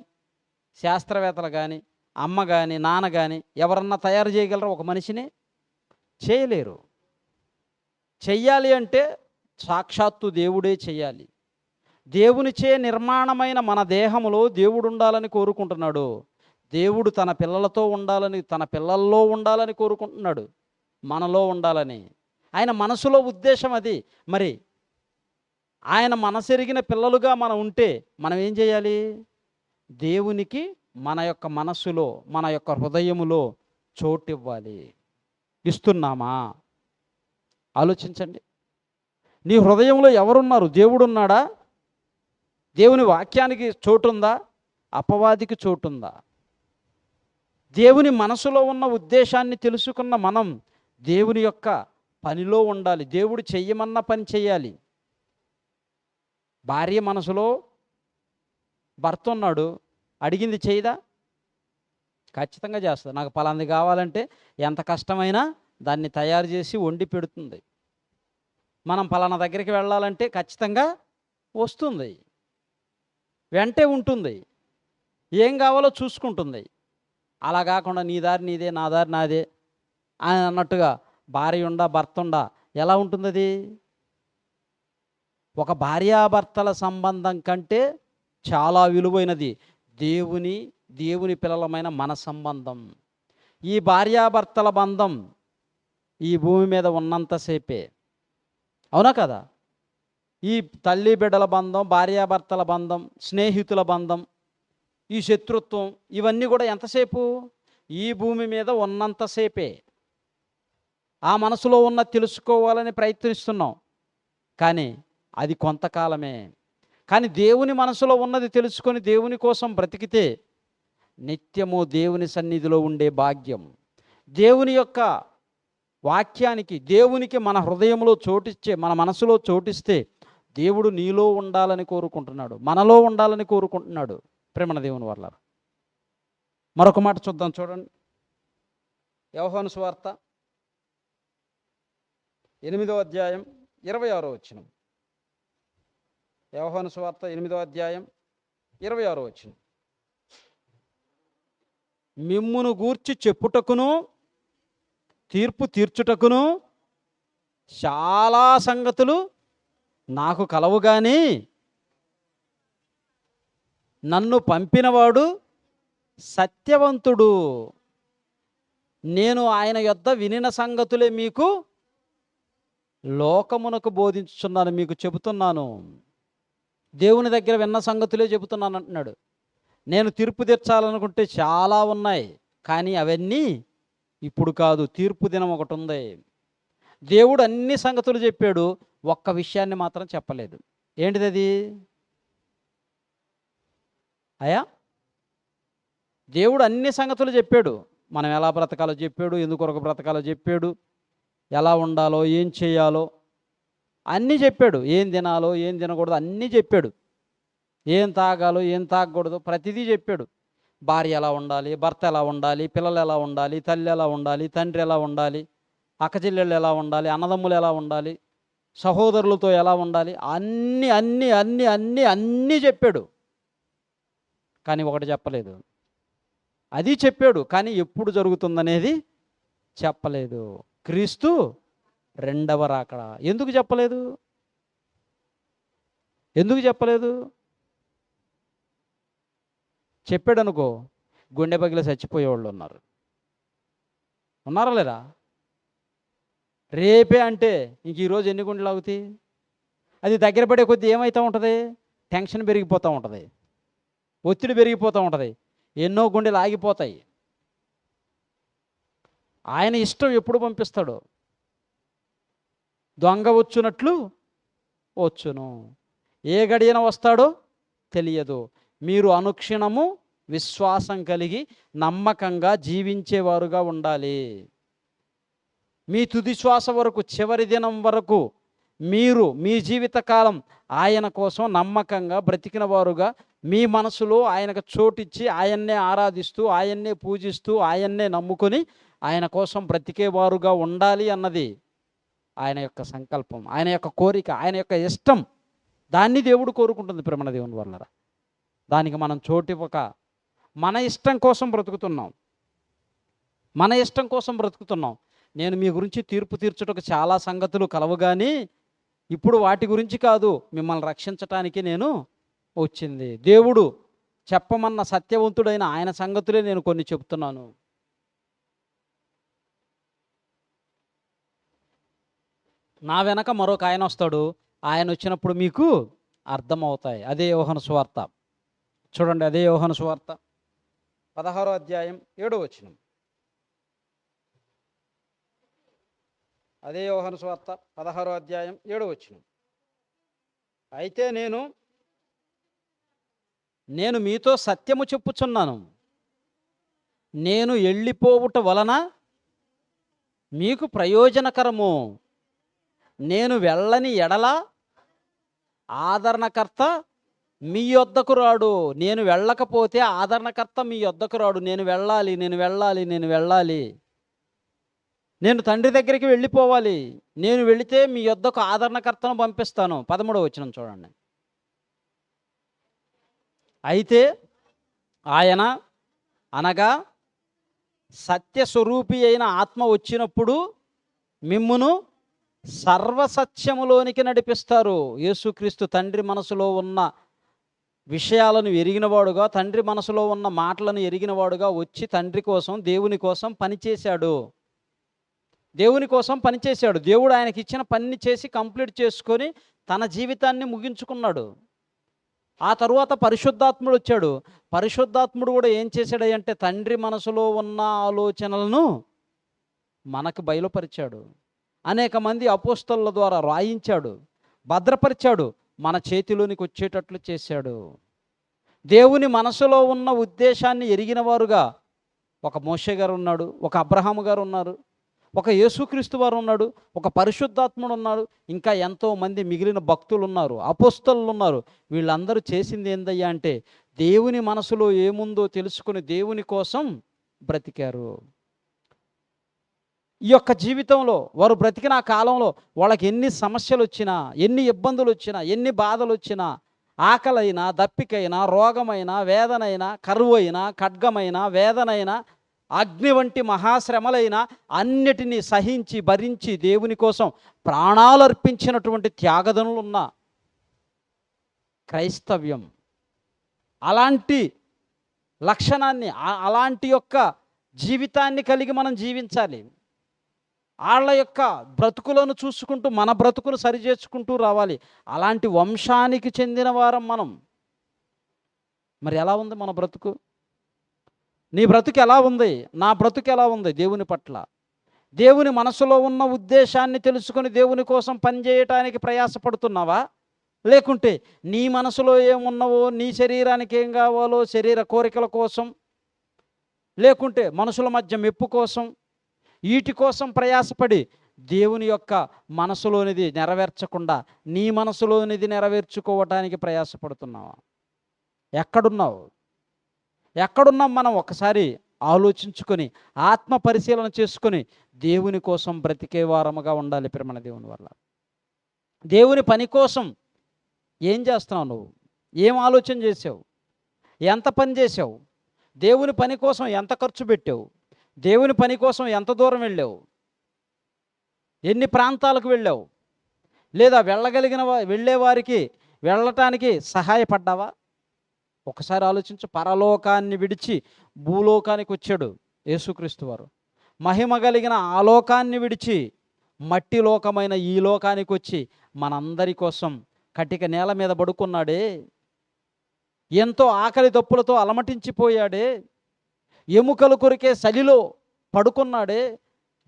శాస్త్రవేత్తలు కానీ, అమ్మ కానీ, నాన్న కానీ ఎవరన్నా తయారు చేయగలరా ఒక మనిషిని? చేయలేరు. చెయ్యాలి అంటే సాక్షాత్తు దేవుడే చెయ్యాలి. దేవునిచే నిర్మాణమైన మన దేహములో దేవుడు ఉండాలని కోరుకుంటున్నాడు. దేవుడు తన పిల్లలతో ఉండాలని, తన పిల్లల్లో ఉండాలని కోరుకుంటున్నాడు, మనలో ఉండాలని. ఆయన మనసులో ఉద్దేశం అది. మరి ఆయన మనసెరిగిన పిల్లలుగా మనం ఉంటే మనం ఏం చేయాలి? దేవునికి మన యొక్క మనస్సులో, మన యొక్క హృదయములో చోటు ఇవ్వాలి. ఇస్తున్నామా? ఆలోచించండి. నీ హృదయంలో ఎవరున్నారు? దేవుడు ఉన్నాడా? దేవుని వాక్యానికి చోటుందా? అపవాదికి చోటుందా? దేవుని మనసులో ఉన్న ఉద్దేశాన్ని తెలుసుకున్న మనం దేవుని యొక్క పనిలో ఉండాలి. దేవుడు చెయ్యమన్న పని చెయ్యాలి. భార్య మనసులో భర్త ఉన్నాడు, అడిగింది చేయదా? ఖచ్చితంగా చేస్తుంది. నాకు పలాంది కావాలంటే ఎంత కష్టమైనా దాన్ని తయారు చేసి వండి పెడుతుంది. మనం పలానా దగ్గరికి వెళ్ళాలంటే ఖచ్చితంగా వస్తుంది. వెంటే ఉంటుంది, ఏం కావాలో చూసుకుంటుంది. అలా కాకుండా నీ దారి నీదే, నా దారి నాదే అని అన్నట్టుగా భార్య ఉండా భర్త ఉండా ఎలా ఉంటుంది అది? ఒక భార్యాభర్తల సంబంధం కంటే చాలా విలువైనది దేవుని పిల్లలమైన మన సంబంధం. ఈ భార్యాభర్తల బంధం ఈ భూమి మీద ఉన్నంతసేపే, అవునా కదా? ఈ తల్లి బిడ్డల బంధం, భార్యాభర్తల బంధం, స్నేహితుల బంధం, ఈ శత్రుత్వం, ఇవన్నీ కూడా ఎంతసేపు? ఈ భూమి మీద ఉన్నంతసేపే. ఆ మనసులో ఉన్న తెలుసుకోవాలని ప్రయత్నిస్తున్నాం, కానీ అది కొంతకాలమే. కానీ దేవుని మనసులో ఉన్నది తెలుసుకొని దేవుని కోసం బ్రతికితే నిత్యము దేవుని సన్నిధిలో ఉండే భాగ్యం. దేవుని యొక్క వాక్యానికి, దేవునికి మన హృదయంలో చోటిచ్చే, మన మనసులో చోటిస్తే దేవుడు నీలో ఉండాలని కోరుకుంటున్నాడు, మనలో ఉండాలని కోరుకుంటున్నాడు. ప్రేమన దేవుని వల్ల మరొక మాట చూద్దాం, చూడండి. యోహాను సువార్త 8వ అధ్యాయం 26వ వచనం. యోహాను సువార్త 8వ అధ్యాయం 26వ వచనం. మిమ్మును గూర్చి చెప్పుటకును తీర్పు తీర్చుటకును చాలా సంగతులు నాకు కలవు గాని నన్ను పంపినవాడు సత్యవంతుడు. నేను ఆయన యొద్ద వినిన సంగతులే మీకు లోకమునకు బోధించుచున్నాను, మీకు చెబుతున్నాను. దేవుని దగ్గర విన్న సంగతులే చెబుతున్నాను అంటున్నాడు. నేను తీర్పు తీర్చాలనుకుంటే చాలా ఉన్నాయి, కానీ అవన్నీ ఇప్పుడు కాదు, తీర్పు దినం ఒకటి ఉంది. దేవుడు అన్ని సంగతులు చెప్పాడు, ఒక్క విషయాన్ని మాత్రం చెప్పలేదు. ఏంటిది అది? అయ్యా, దేవుడు అన్ని సంగతులు చెప్పాడు. మనం ఎలా బ్రతకాలో చెప్పాడు, ఎందుకొరకు బ్రతకాలో చెప్పాడు, ఎలా ఉండాలో, ఏం చేయాలో అన్నీ చెప్పాడు. ఏం తినాలో, ఏం తినకూడదు అన్నీ చెప్పాడు. ఏం తాగాలో, ఏం తాగకూడదు ప్రతిదీ చెప్పాడు. భార్య ఎలా ఉండాలి, భర్త ఎలా ఉండాలి, పిల్లలు ఎలా ఉండాలి, తల్లి ఎలా ఉండాలి, తండ్రి ఎలా ఉండాలి, అక్కచెల్లెళ్ళు ఎలా ఉండాలి, అన్నదమ్ములు ఎలా ఉండాలి, సహోదరులతో ఎలా ఉండాలి, అన్నీ అన్నీ అన్నీ అన్నీ అన్నీ చెప్పాడు. కానీ ఒకటి చెప్పలేదు. అది చెప్పాడు, కానీ ఎప్పుడు జరుగుతుందనేది చెప్పలేదు. క్రీస్తు రెండవ రాకడ. ఎందుకు చెప్పలేదు? ఎందుకు చెప్పలేదు? చెప్పాడు అనుకో, గుండె పగిలి చచ్చిపోయేవాళ్ళు ఉన్నారా లేరా? రేపే అంటే ఇంక ఈరోజు ఎన్ని గుండెలు అవుతాయి? అది దగ్గర పడే కొద్దీ ఏమవుతూ ఉంటుంది? టెన్షన్ పెరిగిపోతూ ఉంటుంది, ఒత్తిడి పెరిగిపోతూ ఉంటుంది, ఎన్నో గుండెలు ఆగిపోతాయి. ఆయన ఇష్టం ఎప్పుడు పంపిస్తాడో. దొంగ వచ్చునట్లు వచ్చును, ఏ గడియన వస్తాడో తెలియదు. మీరు అనుక్షణము విశ్వాసం కలిగి నమ్మకంగా జీవించేవారుగా ఉండాలి. మీ తుది శ్వాస వరకు, చివరి దినం వరకు మీరు మీ జీవితకాలం ఆయన కోసం నమ్మకంగా బ్రతికిన వారుగా, మీ మనసులో ఆయనకు చోటిచ్చి ఆయన్నే ఆరాధిస్తూ, ఆయన్నే పూజిస్తూ, ఆయన్నే నమ్ముకొని ఆయన కోసం బ్రతికేవారుగా ఉండాలి అన్నది ఆయన యొక్క సంకల్పం, ఆయన యొక్క కోరిక, ఆయన యొక్క ఇష్టం. దాన్ని దేవుడు కోరుకుంటుంది. ప్రేమణ దేవుని వల్ల దానికి మనం చోటివ్వక మన ఇష్టం కోసం బ్రతుకుతున్నాం, మన ఇష్టం కోసం బ్రతుకుతున్నాం. నేను మీ గురించి తీర్పు తీర్చుటకు చాలా సంగతులు కలవు, కానీ ఇప్పుడు వాటి గురించి కాదు, మిమ్మల్ని రక్షించటానికి నేను వచ్చింది. దేవుడు చెప్పమన్న సత్యవంతుడైన ఆయన సంగతులే నేను కొన్ని చెప్తున్నాను. నా వెనక మరొక ఆయన వస్తాడు, ఆయన వచ్చినప్పుడు మీకు అర్థమవుతాయి. అదే యోహాను సువార్త. చూడండి, అదే యోహాను సువార్త 16వ అధ్యాయం 7వ వచనం. అదే యోహాను సువార్త 16వ అధ్యాయం 7వ వచనం. అయితే నేను మీతో సత్యము చెప్పుచున్నాను, నేను వెళ్ళిపోవుట వలన మీకు ప్రయోజనకరము. నేను వెళ్ళని ఎడల ఆదరణకర్త మీ యొద్దకు రాడు. నేను వెళ్ళకపోతే ఆదరణకర్త మీ యొద్దకు రాడు. నేను వెళ్ళాలి, నేను వెళ్ళాలి, నేను వెళ్ళాలి. నేను తండ్రి దగ్గరికి వెళ్ళిపోవాలి. నేను వెళితే మీ యొద్దకు ఆదరణకర్తను పంపిస్తాను. 13వ వచనం చూడండి. అయితే ఆయన అనగా సత్యస్వరూపి అయిన ఆత్మ వచ్చినప్పుడు మిమ్మును సర్వసత్యములోనికి నడిపిస్తారు. యేసుక్రీస్తు తండ్రి మనసులో ఉన్న విషయాలను ఎరిగినవాడుగా, తండ్రి మనసులో ఉన్న మాటలను ఎరిగినవాడుగా వచ్చి తండ్రి కోసం, దేవుని కోసం పనిచేశాడు. దేవుని కోసం పనిచేశాడు. దేవుడు ఆయనకి ఇచ్చిన పనిని చేసి కంప్లీట్ చేసుకొని తన జీవితాన్ని ముగించుకున్నాడు. ఆ తరువాత పరిశుద్ధాత్ముడు వచ్చాడు. పరిశుద్ధాత్ముడు కూడా ఏం చేశాడు అంటే తండ్రి మనసులో ఉన్న ఆలోచనలను మనకు బయలుపరిచాడు. అనేక మంది అపోస్తలుల ద్వారా రాయించాడు, భద్రపరిచాడు, మన చేతిలోనికి వచ్చేటట్లు చేశాడు. దేవుని మనసులో ఉన్న ఉద్దేశాన్ని ఎరిగిన వారుగా ఒక మోషే గారు ఉన్నాడు, ఒక అబ్రహాము గారు ఉన్నారు, ఒక యేసుక్రీస్తు వారు ఉన్నాడు, ఒక పరిశుద్ధాత్ముడు ఉన్నాడు, ఇంకా ఎంతోమంది మిగిలిన భక్తులు ఉన్నారు, అపోస్తలులు ఉన్నారు. వీళ్ళందరూ చేసింది ఏందయ్యా అంటే దేవుని మనసులో ఏముందో తెలుసుకుని దేవుని కోసం బ్రతికారు. ఈ యొక్క జీవితంలో వారు బ్రతికిన కాలంలో వాళ్ళకి ఎన్ని సమస్యలు వచ్చినా, ఎన్ని ఇబ్బందులు వచ్చినా, ఎన్ని బాధలు వచ్చినా, ఆకలైనా, దప్పికైనా, రోగమైనా, వేదనైనా, కరువైనా, ఖడ్గమైనా, వేదనైనా, అగ్ని వంటి మహాశ్రమలైనా అన్నిటినీ సహించి భరించి దేవుని కోసం ప్రాణాలు అర్పించినటువంటి త్యాగదనులు ఉన్న క్రైస్తవ్యం అలాంటి లక్షణాన్ని, అలాంటి యొక్క జీవితాన్ని కలిగి మనం జీవించాలి. వాళ్ళ యొక్క బ్రతుకులను చూసుకుంటూ మన బ్రతుకును సరిచేసుకుంటూ రావాలి. అలాంటి వంశానికి చెందిన వారం మనం. మరి ఎలా ఉంది మన బ్రతుకు? నీ బ్రతుకు ఎలా ఉంది? నా బ్రతుకు ఎలా ఉంది దేవుని పట్ల? దేవుని మనసులో ఉన్న ఉద్దేశాన్ని తెలుసుకొని దేవుని కోసం పనిచేయటానికి ప్రయాసపడుతున్నావా? లేకుంటే నీ మనసులో ఏమున్నావో, నీ శరీరానికి ఏం కావాలో శరీర కోరికల కోసం, లేకుంటే మనుషుల మధ్య మెప్పు కోసం, వీటి కోసం ప్రయాసపడి దేవుని యొక్క మనసులోనిది నెరవేర్చకుండా నీ మనసులోనిది నెరవేర్చుకోవటానికి ప్రయాసపడుతున్నావా? ఎక్కడున్నావు? ఎక్కడున్నాం మనం? ఒకసారి ఆలోచించుకొని ఆత్మ పరిశీలన చేసుకొని దేవుని కోసం బ్రతికే వారముగా ఉండాలి. ప్రేమణ దేవుని వల్ల దేవుని పని కోసం ఏం చేస్తున్నావు? నువ్వు ఏం ఆలోచన చేసావు? ఎంత పని చేసావు? దేవుని పని కోసం ఎంత ఖర్చు పెట్టావు? దేవుని పని కోసం ఎంత దూరం వెళ్ళావు? ఎన్ని ప్రాంతాలకు వెళ్ళావు? లేదా వెళ్ళేవారికి వెళ్ళటానికి సహాయపడ్డావా? ఒకసారి ఆలోచించు. పరలోకాన్ని విడిచి భూలోకానికి వచ్చాడు యేసుక్రీస్తు వారు. మహిమ కలిగిన ఆ లోకాన్ని విడిచి మట్టి లోకమైన ఈ లోకానికి వచ్చి మనందరి కోసం కటిక నేల మీద పడుకున్నాడే, ఎంతో ఆకలి దప్పులతో అలమటించిపోయాడే, ఎముకలు కొరికే చలిలో పడుకున్నాడే,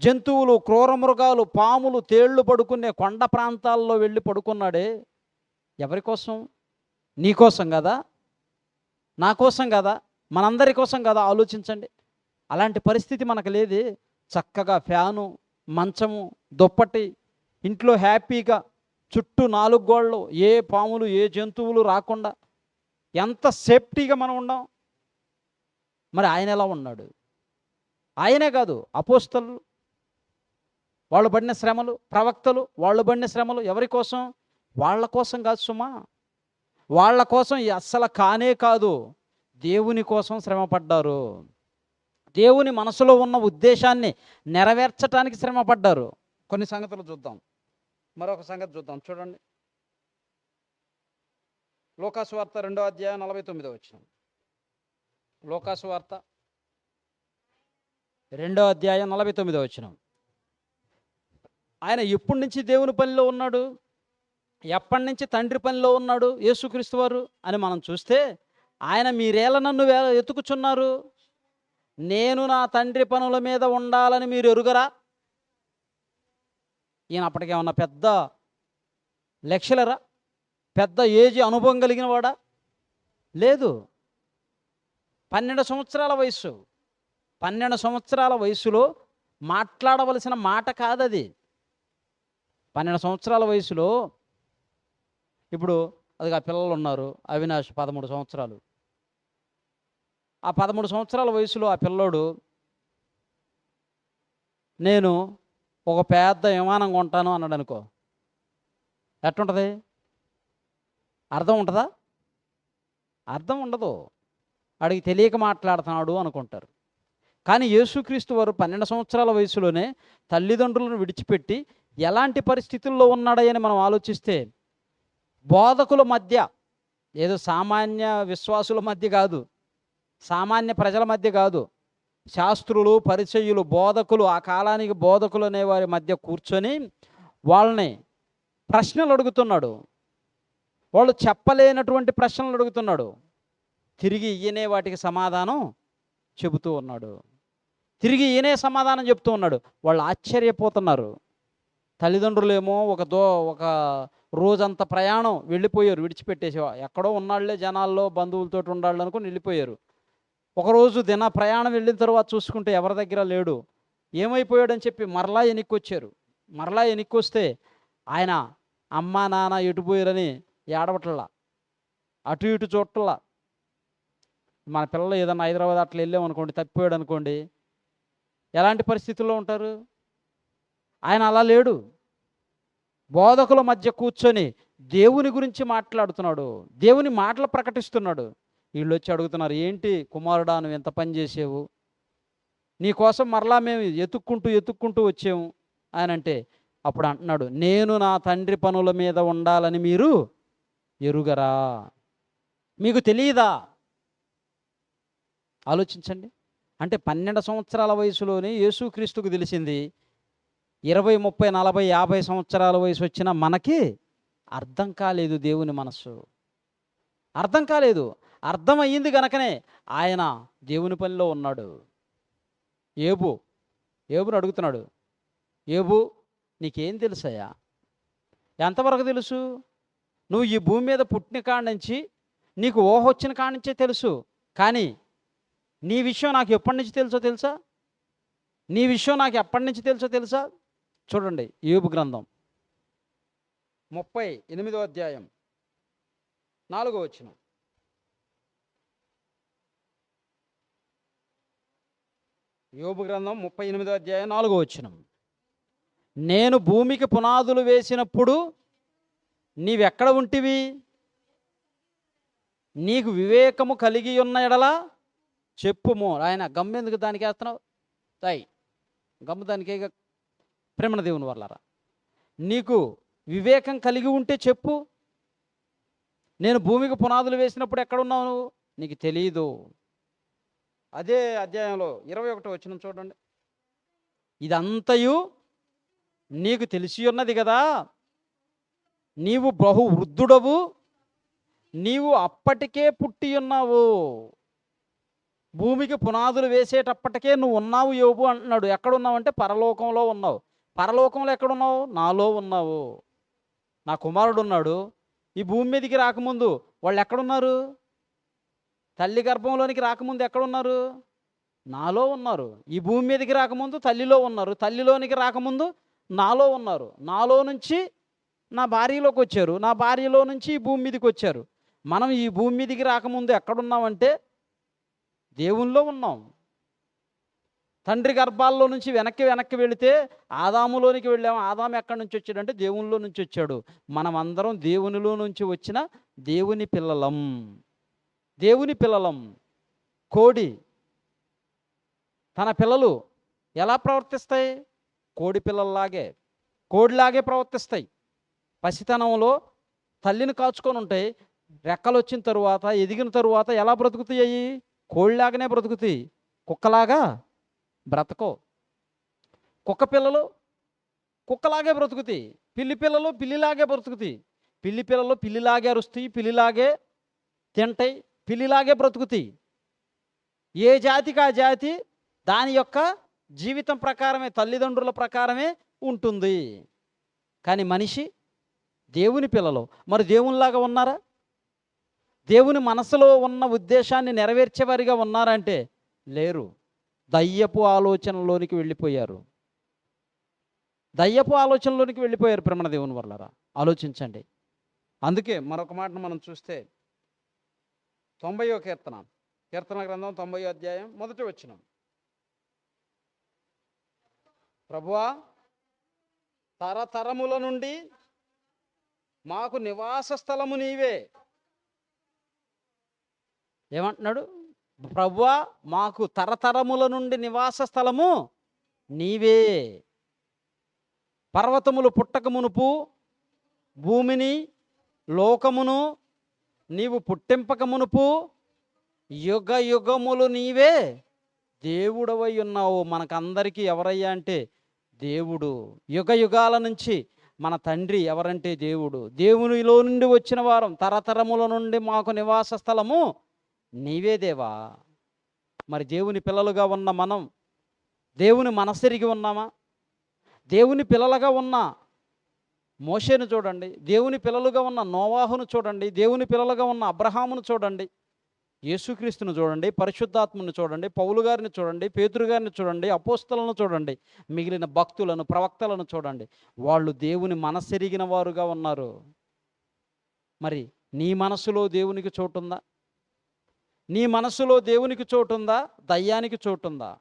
జంతువులు, క్రూర మృగాలు, పాములు, తేళ్లు పడుకునే కొండ ప్రాంతాల్లో వెళ్ళి పడుకున్నాడే. ఎవరి కోసం? నీ కోసం కదా, నా కోసం కదా, మనందరి కోసం కదా. ఆలోచించండి. అలాంటి పరిస్థితి మనకు లేదే. చక్కగా ఫ్యాను, మంచము, దుప్పటి, ఇంట్లో హ్యాపీగా చుట్టూ 4 గోళ్ళు, ఏ పాములు, ఏ జంతువులు రాకుండా ఎంత సేఫ్టీగా మనం ఉన్నాం. మరి ఆయన ఎలా ఉన్నాడు? ఆయనే కాదు, అపోస్తలు వాళ్ళు పడిన శ్రమలు, ప్రవక్తలు వాళ్ళు పడిన శ్రమలు ఎవరి కోసం? వాళ్ళ కోసం కాదు సుమా. వాళ్ళ కోసం అస్సలు కానే కాదు. దేవుని కోసం శ్రమపడ్డారు. దేవుని మనసులో ఉన్న ఉద్దేశాన్ని నెరవేర్చడానికి శ్రమపడ్డారు. కొన్ని సంగతులు చూద్దాం. మరొక సంగతి చూద్దాం. చూడండి, లోకాసు వార్త 2వ అధ్యాయం 49వ వచనం. లోకాసు వార్త 2వ అధ్యాయం 49వ వచనం. ఆయన ఎప్పటి నుంచి దేవుని పనిలో ఉన్నాడు? ఎప్పటి నుంచి తండ్రి పనిలో ఉన్నాడు యేసుక్రీస్తు వారు అని మనం చూస్తే, ఆయన మీరేలా నన్ను ఎతుకుచున్నారు? నేను నా తండ్రి పనుల మీద ఉండాలని మీరు ఎరుగరా? ఈయన అప్పటికేమన్నా పెద్ద లెక్చరరా? పెద్ద ఏజ్ అనుభవం కలిగిన వాడా? లేదు. 12 సంవత్సరాల వయసు. 12 సంవత్సరాల వయసులో మాట్లాడవలసిన మాట కాదది. 12 సంవత్సరాల వయసులో ఇప్పుడు అది ఆ పిల్లలు ఉన్నారు. అవినాష్ 13 సంవత్సరాలు. ఆ 13 సంవత్సరాల వయసులో ఆ పిల్లోడు నేను ఒక పెద్ద విమానం కొంటాను అన్నాడు అనుకో, ఎట్టుంటుంది? అర్థం ఉంటుందా? అర్థం ఉండదు. వాడికి తెలియక మాట్లాడుతున్నాడు అనుకుంటారు. కానీ యేసుక్రీస్తు వారు 12 సంవత్సరాల వయసులోనే తల్లిదండ్రులను విడిచిపెట్టి ఎలాంటి పరిస్థితుల్లో ఉన్నాడని మనం ఆలోచిస్తే, బోధకుల మధ్య, ఏదో సామాన్య విశ్వాసుల మధ్య కాదు, సామాన్య ప్రజల మధ్య కాదు, శాస్త్రులు, పరిసయ్యులు, బోధకులు, ఆ కాలానికి బోధకులు అనే వారి మధ్య కూర్చొని వాళ్ళని ప్రశ్నలు అడుగుతున్నాడు. వాళ్ళు చెప్పలేనటువంటి ప్రశ్నలు అడుగుతున్నాడు. తిరిగి ఈయనే వాటికి సమాధానం చెబుతూ ఉన్నాడు. తిరిగి ఈయనే సమాధానం చెప్తూ ఉన్నాడు. వాళ్ళు ఆశ్చర్యపోతున్నారు. తల్లిదండ్రులేమో ఒక రోజంత ప్రయాణం వెళ్ళిపోయారు, విడిచిపెట్టేసి. ఎక్కడో ఉన్నాళ్లే, జనాల్లో బంధువులతో ఉండాలి అనుకుని వెళ్ళిపోయారు. ఒకరోజు దిన ప్రయాణం వెళ్ళిన తర్వాత చూసుకుంటే ఎవరి దగ్గర లేడు. ఏమైపోయాడని చెప్పి మరలా వెనక్కొచ్చారు. మరలా వెనక్కొస్తే ఆయన అమ్మ నాన్న ఎటుపోయారని ఏడవట్లా, అటు ఇటు చూడట్లా. మన పిల్లలు ఏదన్నా హైదరాబాద్ అట్లా వెళ్ళామనుకోండి, తప్పిపోయాడు అనుకోండి, ఎలాంటి పరిస్థితుల్లో ఉంటారు? ఆయన అలా లేడు. బోధకుల మధ్య కూర్చొని దేవుని గురించి మాట్లాడుతున్నాడు, దేవుని మాటలు ప్రకటిస్తున్నాడు. వీళ్ళు వచ్చి అడుగుతున్నారు, ఏంటి కుమారుడా నువ్వు ఎంత పని చేసావు, నీకోసం మరలా మేము ఎతుక్కుంటూ వచ్చాము ఆయన అంటే, అప్పుడు అంటున్నాడు, నేను నా తండ్రి పనుల మీద ఉండాలని మీరు ఎరుగరా, మీకు తెలియదా? ఆలోచించండి. అంటే 12 సంవత్సరాల వయసులోనే యేసుక్రీస్తుకు తెలిసింది. 20, 30, 40, 50 సంవత్సరాల వయసు వచ్చిన మనకి అర్థం కాలేదు దేవుని మనస్సు. అర్థం కాలేదు. అర్థమయ్యింది గనకనే ఆయన దేవుని పనిలో ఉన్నాడు. ఏబుని అడుగుతున్నాడు, ఏబు నీకేం తెలుసయ్యా? ఎంతవరకు తెలుసు? నువ్వు ఈ భూమి మీద పుట్టిన కాడి నుంచి, నీకు ఊహ వచ్చిన కాడి నుంచే తెలుసు. కానీ నీ విషయం నాకు ఎప్పటి నుంచి తెలుసా? నీ విషయం నాకు ఎప్పటి నుంచి తెలుసా? చూడండి, యోబు గ్రంథం 38వ అధ్యాయం 4వ వచనం. యోబు గ్రంథం 38వ అధ్యాయం 4వ వచనం. నేను భూమికి పునాదులు వేసినప్పుడు నీవెక్కడ ఉంటివి? నీకు వివేకము కలిగి ఉన్న ఎడల చెప్పుము. ఆయన గమ్మెందుకు దానికి వేస్తున్నావు? గమ్ము దానికే. ప్రేమణ దేవుని వల్లరా, నీకు వివేకం కలిగి ఉంటే చెప్పు. నేను భూమికి పునాదులు వేసినప్పుడు ఎక్కడున్నావు నువ్వు? నీకు తెలియదు. అదే అధ్యాయంలో 21వ వచనం చూడండి. ఇదంతయు నీకు తెలిసి ఉన్నది కదా, నీవు బహు వృద్ధుడవు, నీవు అప్పటికే పుట్టి ఉన్నావు. భూమికి పునాదులు వేసేటప్పటికే నువ్వు ఉన్నావు యోబు అంటున్నాడు. ఎక్కడున్నావు అంటే పరలోకంలో ఉన్నావు. పరలోకంలో ఎక్కడున్నావు? నాలో ఉన్నావు. నా కుమారుడు ఉన్నాడు. ఈ భూమి మీదకి రాకముందు వాళ్ళు ఎక్కడున్నారు? తల్లి గర్భంలోనికి రాకముందు ఎక్కడున్నారు? నాలో ఉన్నారు. ఈ భూమి మీదకి రాకముందు తల్లిలో ఉన్నారు. తల్లిలోనికి రాకముందు నాలో ఉన్నారు. నాలో నుంచి నా భార్యలోకి వచ్చారు. నా భార్యలో నుంచి ఈ భూమి మీదకి వచ్చారు. మనం ఈ భూమి మీదకి రాకముందు ఎక్కడున్నామంటే దేవునిలో ఉన్నాం. తండ్రి గర్భాల్లో నుంచి వెనక్కి వెళితే ఆదాములోనికి వెళ్ళాము. ఆదాము ఎక్కడి నుంచి వచ్చాడంటే దేవునిలో నుంచి వచ్చాడు. మనం అందరం దేవునిలో నుంచి వచ్చిన దేవుని పిల్లలం. కోడి తన పిల్లలు ఎలా ప్రవర్తిస్తాయి? కోడిలాగే ప్రవర్తిస్తాయి. పసితనంలో తల్లిని కాచుకొని ఉంటాయి. రెక్కలు వచ్చిన తరువాత, ఎదిగిన తరువాత ఎలా బ్రతుకుతాయి? కోడిలాగానే బ్రతుకుతాయి. కుక్కలాగా బ్రతకో. కుక్క పిల్లలు కుక్కలాగే బ్రతుకుతాయి. పిల్లి పిల్లలు పిల్లిలాగే బ్రతుకుతాయి. పిల్లి పిల్లలు పిల్లిలాగే అరుస్తాయి, పిల్లిలాగే తింటాయి, పిల్లిలాగే బ్రతుకుతాయి. ఏ జాతికి ఆ జాతి దాని యొక్క జీవితం ప్రకారమే, తల్లిదండ్రుల ప్రకారమే ఉంటుంది. కానీ మనిషి దేవుని పిల్లలు మరి దేవునిలాగా ఉన్నారా? దేవుని మనసులో ఉన్న ఉద్దేశాన్ని నెరవేర్చేవారిగా ఉన్నారంటే లేరు. దయ్యపు ఆలోచనలోనికి వెళ్ళిపోయారు. ప్రేమణ దేవుని వల్లరా, ఆలోచించండి. అందుకే మరొక మాటను మనం చూస్తే 90వ కీర్తన గ్రంథం 90వ అధ్యాయం 1వ వచనం. ప్రభువా, తరతరముల నుండి మాకు నివాస స్థలము నీవే. ఏమంటున్నాడు? ప్రభువా, మాకు తరతరముల నుండి నివాస స్థలము నీవే. పర్వతములు పుట్టక మునుపు భూమిని, లోకమును నీవు పుట్టింపక మునుపు యుగ యుగములు నీవే దేవుడవై ఉన్నావు. మనకందరికీ ఎవరయ్యా అంటే దేవుడు. యుగ యుగాల నుంచి మన తండ్రి ఎవరంటే దేవుడు. దేవునిలో నుండి వచ్చిన వారం, తరతరముల నుండి మాకు నివాస స్థలము నీవే దేవా. మరి దేవుని పిల్లలుగా ఉన్న మనం దేవుని మనసెరిగి ఉన్నామా? దేవుని పిల్లలుగా ఉన్న మోషేను చూడండి, దేవుని పిల్లలుగా ఉన్న నోవాహును చూడండి, దేవుని పిల్లలుగా ఉన్న అబ్రహామును చూడండి, యేసుక్రీస్తును చూడండి, పరిశుద్ధాత్మను చూడండి, పౌలు గారిని చూడండి, పేతురు గారిని చూడండి, అపోస్తలను చూడండి, మిగిలిన భక్తులను, ప్రవక్తలను చూడండి. వాళ్ళు దేవుని మనసెరిగిన వారుగా ఉన్నారు. మరి నీ మనసులో దేవునికి చోటుందా? నీ మనసులో దేవునికి చోటుందా? దయ్యానికి చోటుందా?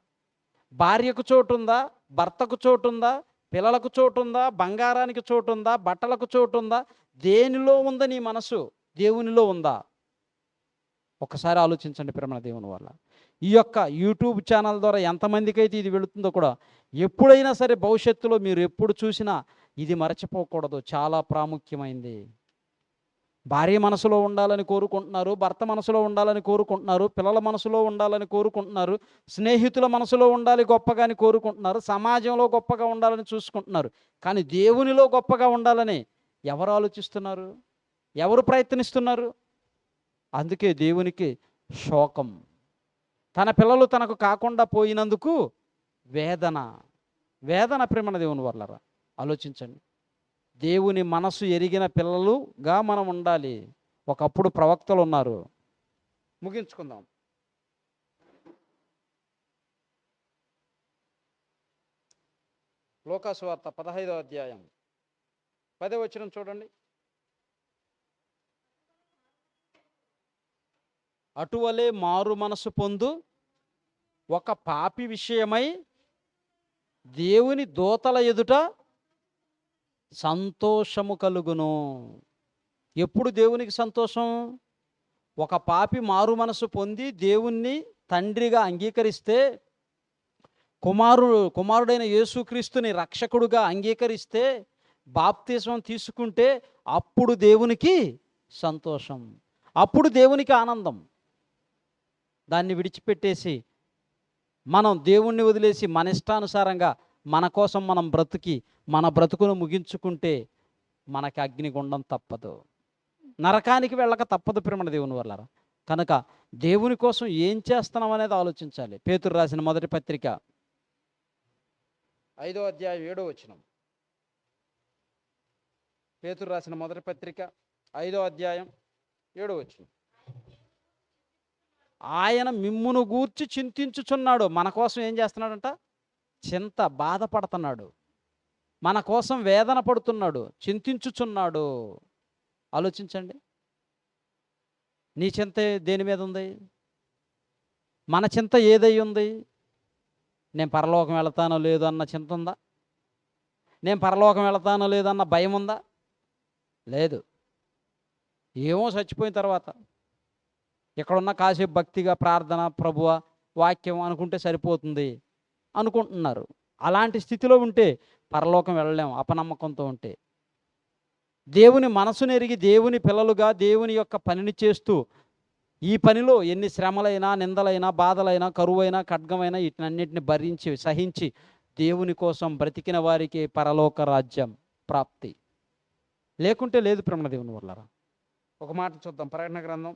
భార్యకు చోటుందా? భర్తకు చోటుందా? పిల్లలకు చోటుందా? బంగారానికి చోటుందా? బట్టలకు చోటుందా? దేనిలో ఉందా నీ మనసు? దేవునిలో ఉందా? ఒకసారి ఆలోచించండి ప్రేమ దేవుని వల్ల. ఈ యొక్క యూట్యూబ్ ఛానల్ ద్వారా ఎంతమందికి అయితే ఇది వెళుతుందో కూడా, ఎప్పుడైనా సరే భవిష్యత్తులో మీరు ఎప్పుడు చూసినా ఇది మరచిపోకూడదు. చాలా ప్రాముఖ్యమైంది. భార్య మనసులో ఉండాలని కోరుకుంటున్నారు, భర్త మనసులో ఉండాలని కోరుకుంటున్నారు, పిల్లల మనసులో ఉండాలని కోరుకుంటున్నారు, స్నేహితుల మనసులో ఉండాలి గొప్పగా అని కోరుకుంటున్నారు, సమాజంలో గొప్పగా ఉండాలని చూసుకుంటున్నారు. కానీ దేవునిలో గొప్పగా ఉండాలని ఎవరు ఆలోచిస్తున్నారు? ఎవరు ప్రయత్నిస్తున్నారు? అందుకే దేవునికి శోకం. తన పిల్లలు తనకు కాకుండా పోయినందుకు వేదన. వేదన ప్రేమ దేవుని వల్లరా. ఆలోచించండి. దేవుని మనసు ఎరిగిన పిల్లలుగా మనం ఉండాలి. ఒకప్పుడు ప్రవక్తలు ఉన్నారు. ముగించుకుందాం. లోకాసు వార్త 15వ అధ్యాయం 10వ వచనం చూడండి. అటువలే మారు మనసు పొందు ఒక పాపి విషయమై దేవుని దూతల ఎదుట సంతోషము కలుగును. ఎప్పుడు దేవునికి సంతోషం? ఒక పాపి మారు మనసు పొంది దేవుణ్ణి తండ్రిగా అంగీకరిస్తే, కుమారుడైన యేసుక్రీస్తుని రక్షకుడుగా అంగీకరిస్తే, బాప్తిస్మం తీసుకుంటే అప్పుడు దేవునికి సంతోషం, అప్పుడు దేవునికి ఆనందం. దాన్ని విడిచిపెట్టేసి మనం దేవుణ్ణి వదిలేసి మన ఇష్టానుసారంగా మన కోసం మనం బ్రతికి మన బ్రతుకును ముగించుకుంటే మనకి అగ్నిగుండం తప్పదు, నరకానికి వెళ్ళక తప్పదు ప్రేమ దేవుని వల్ల. కనుక దేవుని కోసం ఏం చేస్తున్నాం అనేది ఆలోచించాలి. పేతురు రాసిన మొదటి పత్రిక 5వ అధ్యాయం 7వ వచనం. పేతురు రాసిన మొదటి పత్రిక 5వ అధ్యాయం 7వ వచనం. ఆయన మిమ్మును గూర్చి చింతించుచున్నాడు. మన కోసం ఏం చేస్తున్నాడంట? చింత, బాధపడుతున్నాడు. మన కోసం వేదన పడుతున్నాడు, చింతించుచున్నాడు. ఆలోచించండి. నీ చింత దేని మీద ఉంది? మన చింత ఏదై ఉంది? నేను పరలోకం వెళతానో లేదో అన్న చింత ఉందా? నేను పరలోకం వెళతానో లేదన్న భయం ఉందా? లేదు. ఏమో చచ్చిపోయిన తర్వాత ఇక్కడున్న కాసేపు భక్తిగా ప్రార్థన, ప్రభువ వాక్యం అనుకుంటే సరిపోతుంది అనుకుంటున్నారు. అలాంటి స్థితిలో ఉంటే పరలోకం వెళ్ళలేము, అపనమ్మకంతో ఉంటే. దేవుని మనసును ఎరిగి దేవుని పిల్లలుగా దేవుని యొక్క పనిని చేస్తూ, ఈ పనిలో ఎన్ని శ్రమలైనా, నిందలైనా, బాధలైనా, కరువైనా, ఖడ్గమైనా వీటినన్నింటిని భరించి సహించి దేవుని కోసం బ్రతికిన వారికి పరలోక రాజ్యం ప్రాప్తి. లేకుంటే లేదు ప్రేమ దేవుని వల్లరా. ఒక మాట చూద్దాం. ప్రకటన గ్రంథం,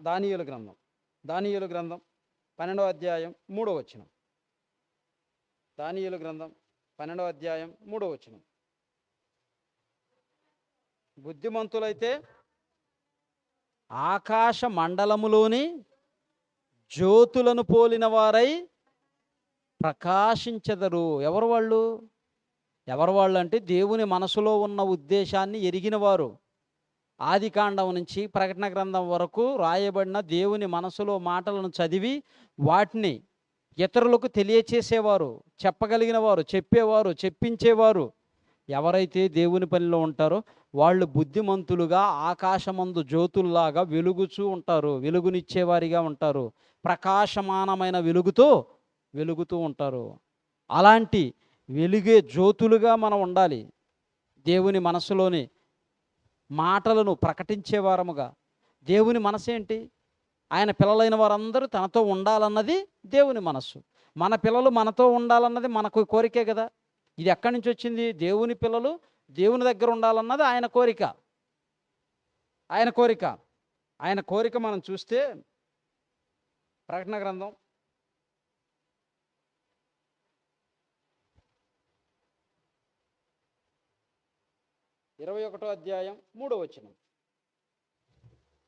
దానియేలు గ్రంథం 12వ అధ్యాయం 3వ వచనం. దానియేలు గ్రంథం 12వ అధ్యాయం 3వ వచనం. బుద్ధిమంతులైతే ఆకాశ మండలములోని జ్యోతులను పోలిన వారై ప్రకాశించెదరు. ఎవరు వాళ్ళు? ఎవరు వాళ్ళు అంటే దేవుని మనసులో ఉన్న ఉద్దేశాన్ని ఎరిగిన వారు. ఆదికాండం నుంచి ప్రకటన గ్రంథం వరకు రాయబడిన దేవుని మనసులో మాటలను చదివి వాటిని ఇతరులకు తెలియచేసేవారు, చెప్పగలిగిన వారు, చెప్పేవారు, చెప్పించేవారు, ఎవరైతే దేవుని పనిలో ఉంటారో వాళ్ళు బుద్ధిమంతులుగా ఆకాశమందు జ్యోతుల్లాగా వెలుగుచూ ఉంటారు, వెలుగునిచ్చేవారిగా ఉంటారు, ప్రకాశమానమైన వెలుగుతూ ఉంటారు. అలాంటి వెలుగే జ్యోతులుగా మనం ఉండాలి. దేవుని మనసులోని మాటలను ప్రకటించే వారముగా. దేవుని మనసేంటి? ఆయన పిల్లలైన వారందరూ తనతో ఉండాలన్నది దేవుని మనస్సు. మన పిల్లలు మనతో ఉండాలన్నది మనకు కోరికే కదా. ఇది ఎక్కడి నుంచి వచ్చింది? దేవుని పిల్లలు దేవుని దగ్గర ఉండాలన్నది ఆయన కోరిక. ఆయన కోరిక ఆయన కోరిక మనం చూస్తే ప్రకటన గ్రంథం 21వ అధ్యాయం 3వ వచనం.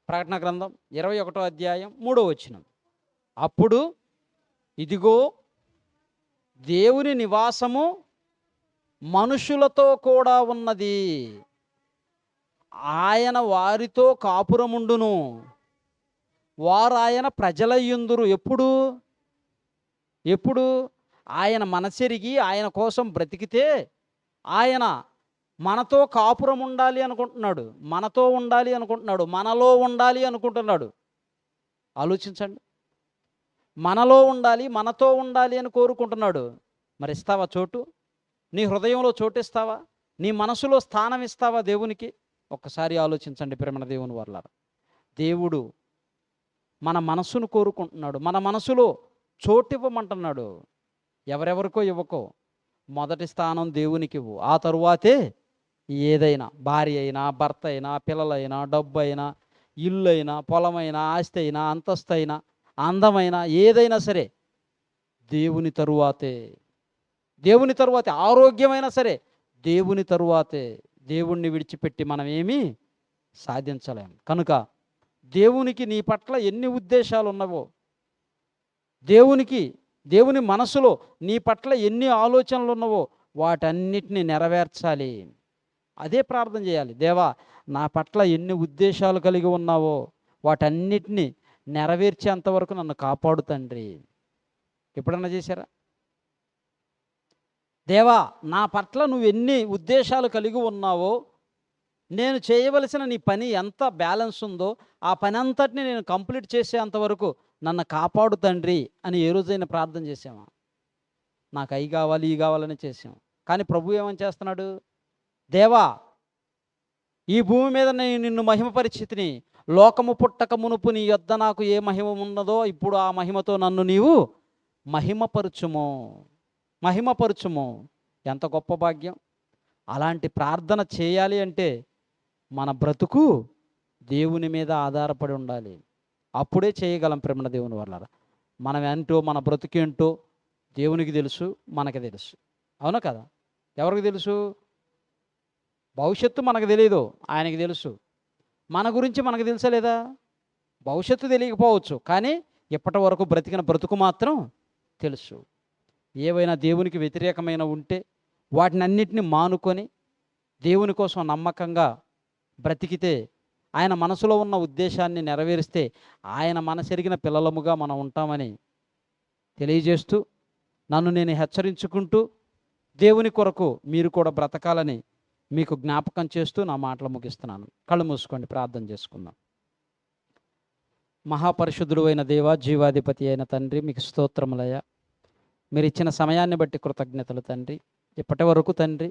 ప్రకటన గ్రంథం 21వ అధ్యాయం 3వ వచనం. అప్పుడు ఇదిగో దేవుని నివాసము మనుషులతో కూడా ఉన్నది, ఆయన వారితో కాపురముండును, వారు ఆయన ప్రజలయ్యుందురు. ఎప్పుడు ఆయన మనసెరిగి ఆయన కోసం బ్రతికితే ఆయన మనతో కాపురం ఉండాలి అనుకుంటున్నాడు, మనతో ఉండాలి అనుకుంటున్నాడు, మనలో ఉండాలి అనుకుంటున్నాడు. ఆలోచించండి. మనలో ఉండాలి, మనతో ఉండాలి అని కోరుకుంటున్నాడు. మరి ఇస్తావా చోటు? నీ హృదయంలో చోటు ఇస్తావా? నీ మనసులో స్థానం ఇస్తావా దేవునికి? ఒక్కసారి ఆలోచించండి ప్రేమ దేవుని వర్లారా. దేవుడు మన మనసును కోరుకుంటున్నాడు, మన మనసులో చోటు ఇవ్వమంటున్నాడు. ఎవరెవరికో ఇవ్వకో, మొదటి స్థానం దేవునికి ఇవ్వు. ఆ తరువాతే ఏదైనా, భార్య అయినా, భర్త అయినా, పిల్లలైనా, డబ్బు అయినా, ఇల్లు అయినా, పొలమైనా, ఆస్తి అయినా, అంతస్తు అయినా, అందమైన ఏదైనా సరే దేవుని తరువాతే. ఆరోగ్యమైనా సరే దేవుని తరువాతే. దేవుణ్ణి విడిచిపెట్టి మనం ఏమీ సాధించలేం. కనుక దేవునికి నీ పట్ల ఎన్ని ఉద్దేశాలు ఉన్నవో, దేవుని మనసులో నీ పట్ల ఎన్ని ఆలోచనలు ఉన్నవో వాటన్నిటిని నెరవేర్చాలి. అదే ప్రార్థన చేయాలి. దేవా, నా పట్ల ఎన్ని ఉద్దేశాలు కలిగి ఉన్నావో వాటన్నిటిని నెరవేర్చేంతవరకు నన్ను కాపాడు తండ్రి. ఎప్పుడన్నా చేశారా? దేవా, నా పట్ల నువ్వు ఎన్ని ఉద్దేశాలు కలిగి ఉన్నావో, నేను చేయవలసిన నీ పని ఎంత బ్యాలెన్స్ ఉందో ఆ పని అంతటిని నేను కంప్లీట్ చేసేంతవరకు నన్ను కాపాడు తండ్రి అని ఏ రోజైనా ప్రార్థన చేసామా? నాకు అవి కావాలి, ఈ కావాలని చేసాం. కానీ ప్రభు ఏమని చేస్తున్నాడు? దేవా, ఈ భూమి మీద నేను నిన్ను మహిమపరిచితిని, లోకము పుట్టక మునుపు నీ యొద్ద నాకు ఏ మహిమ ఉన్నదో ఇప్పుడు ఆ మహిమతో నన్ను నీవు మహిమపరుచుము. ఎంత గొప్ప భాగ్యం! అలాంటి ప్రార్థన చేయాలి అంటే మన బ్రతుకు దేవుని మీద ఆధారపడి ఉండాలి. అప్పుడే చేయగలం ప్రేమ దేవుని వల్ల. మనం ఏంటో, మన బ్రతుకేంటో దేవునికి తెలుసు, మనకి తెలుసు. అవునా కదా? ఎవరికి తెలుసు? భవిష్యత్తు మనకు తెలియదు, ఆయనకి తెలుసు. మన గురించి మనకు తెలుసా లేదా? భవిష్యత్తు తెలియకపోవచ్చు, కానీ ఇప్పటి వరకు బ్రతికిన బ్రతుకు మాత్రం తెలుసు. ఏవైనా దేవునికి వ్యతిరేకమైన ఉంటే వాటిని అన్నిటిని మానుకొని దేవుని కోసం నమ్మకంగా బ్రతికితే, ఆయన మనసులో ఉన్న ఉద్దేశాన్ని నెరవేరిస్తే ఆయన మనసెరిగిన పిల్లలముగా మనం ఉంటామని తెలియజేస్తూ, నన్ను నేను హెచ్చరించుకుంటూ దేవుని కొరకు మీరు కూడా బ్రతకాలని మీకు జ్ఞాపకం చేస్తూ నా మాటలు ముగిస్తున్నాను. కళ్ళు మూసుకోండి, ప్రార్థన చేసుకుందాం. మహాపరిశుద్ధుడు అయిన దేవ, జీవాధిపతి అయిన తండ్రి, మీకు స్తోత్రములయ్యా. మీరు ఇచ్చిన సమయాన్ని బట్టి కృతజ్ఞతలు తండ్రి. ఇప్పటి వరకు తండ్రి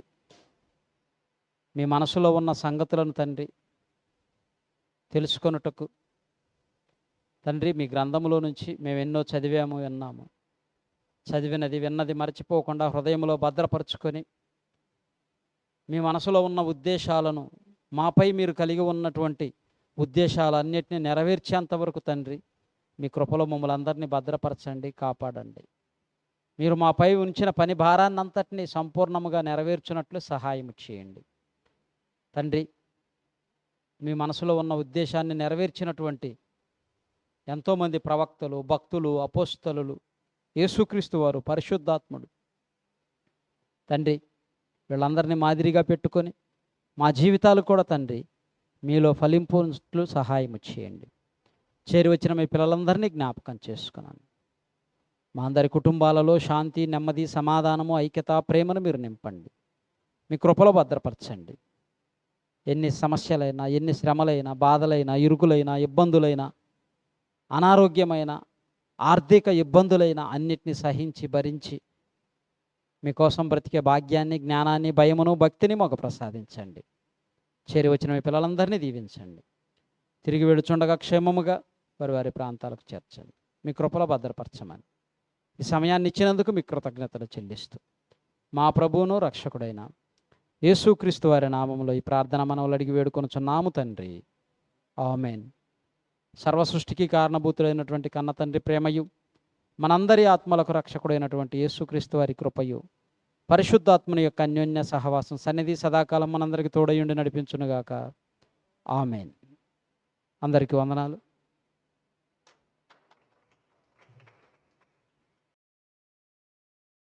మీ మనసులో ఉన్న సంగతులను తండ్రి తెలుసుకొనుటకు తండ్రి మీ గ్రంథములో నుంచి మేము ఎన్నో చదివాము, విన్నాము. చదివినది విన్నది మర్చిపోకుండా హృదయంలో భద్రపరుచుకొని మీ మనసులో ఉన్న ఉద్దేశాలను, మాపై మీరు కలిగి ఉన్నటువంటి ఉద్దేశాలన్నిటినీ నెరవేర్చేంతవరకు తండ్రి మీ కృపలో మమ్మల్ని అందరినీ భద్రపరచండి, కాపాడండి. మీరు మాపై ఉంచిన పని భారాన్ని అంతటినీ సంపూర్ణముగా నెరవేర్చినట్లు సహాయం చేయండి తండ్రి. మీ మనసులో ఉన్న ఉద్దేశాన్ని నెరవేర్చినటువంటి ఎంతోమంది ప్రవక్తలు, భక్తులు, అపోస్తలులు, యేసుక్రీస్తు వారు, పరిశుద్ధాత్ముడు తండ్రి, వీళ్ళందరినీ మాదిరిగా పెట్టుకొని మా జీవితాలు కూడా తండ్రి మీలో ఫలింపునట్లు సహాయం చేయండి. చేరి వచ్చిన మీ పిల్లలందరినీ జ్ఞాపకం చేసుకున్నాను. మా అందరి కుటుంబాలలో శాంతి, నెమ్మది, సమాధానము, ఐక్యత, ప్రేమను మీరు నింపండి. మీ కృపలో భద్రపరచండి. ఎన్ని సమస్యలైనా, ఎన్ని శ్రమలైనా, బాధలైనా, ఇరుకులైనా, ఇబ్బందులైనా, అనారోగ్యమైన, ఆర్థిక ఇబ్బందులైనా అన్నిటినీ సహించి భరించి మీకోసం బ్రతికే భాగ్యాన్ని, జ్ఞానాన్ని, భయమును, భక్తిని మాకు ప్రసాదించండి. చేరి వచ్చిన మీ పిల్లలందరినీ దీవించండి. తిరిగి వెడుచుండగా క్షేమముగా వారి వారి ప్రాంతాలకు చేర్చండి. మీ కృపలో భద్రపరచమని ఈ సమయాన్ని ఇచ్చినందుకు మీ కృతజ్ఞతలు చెల్లిస్తూ మా ప్రభువును రక్షకుడైన యేసుక్రీస్తు వారి నామములో ఈ ప్రార్థన మనవులు అడిగి వేడుకొనుచున్నాము తండ్రి. ఆమేన్. సర్వ సృష్టికి కారణభూతుడైనటువంటి కన్న తండ్రి ప్రేమయు, మనందరి ఆత్మలకు రక్షకుడైనటువంటి యేసుక్రీస్తు వారి కృపయు, పరిశుద్ధాత్మని యొక్క అన్యోన్య సహవాసం సన్నిధి సదాకాలం మనందరికీ తోడయుండి నడిపించునుగాక. ఆమేన్. అందరికీ వందనాలు.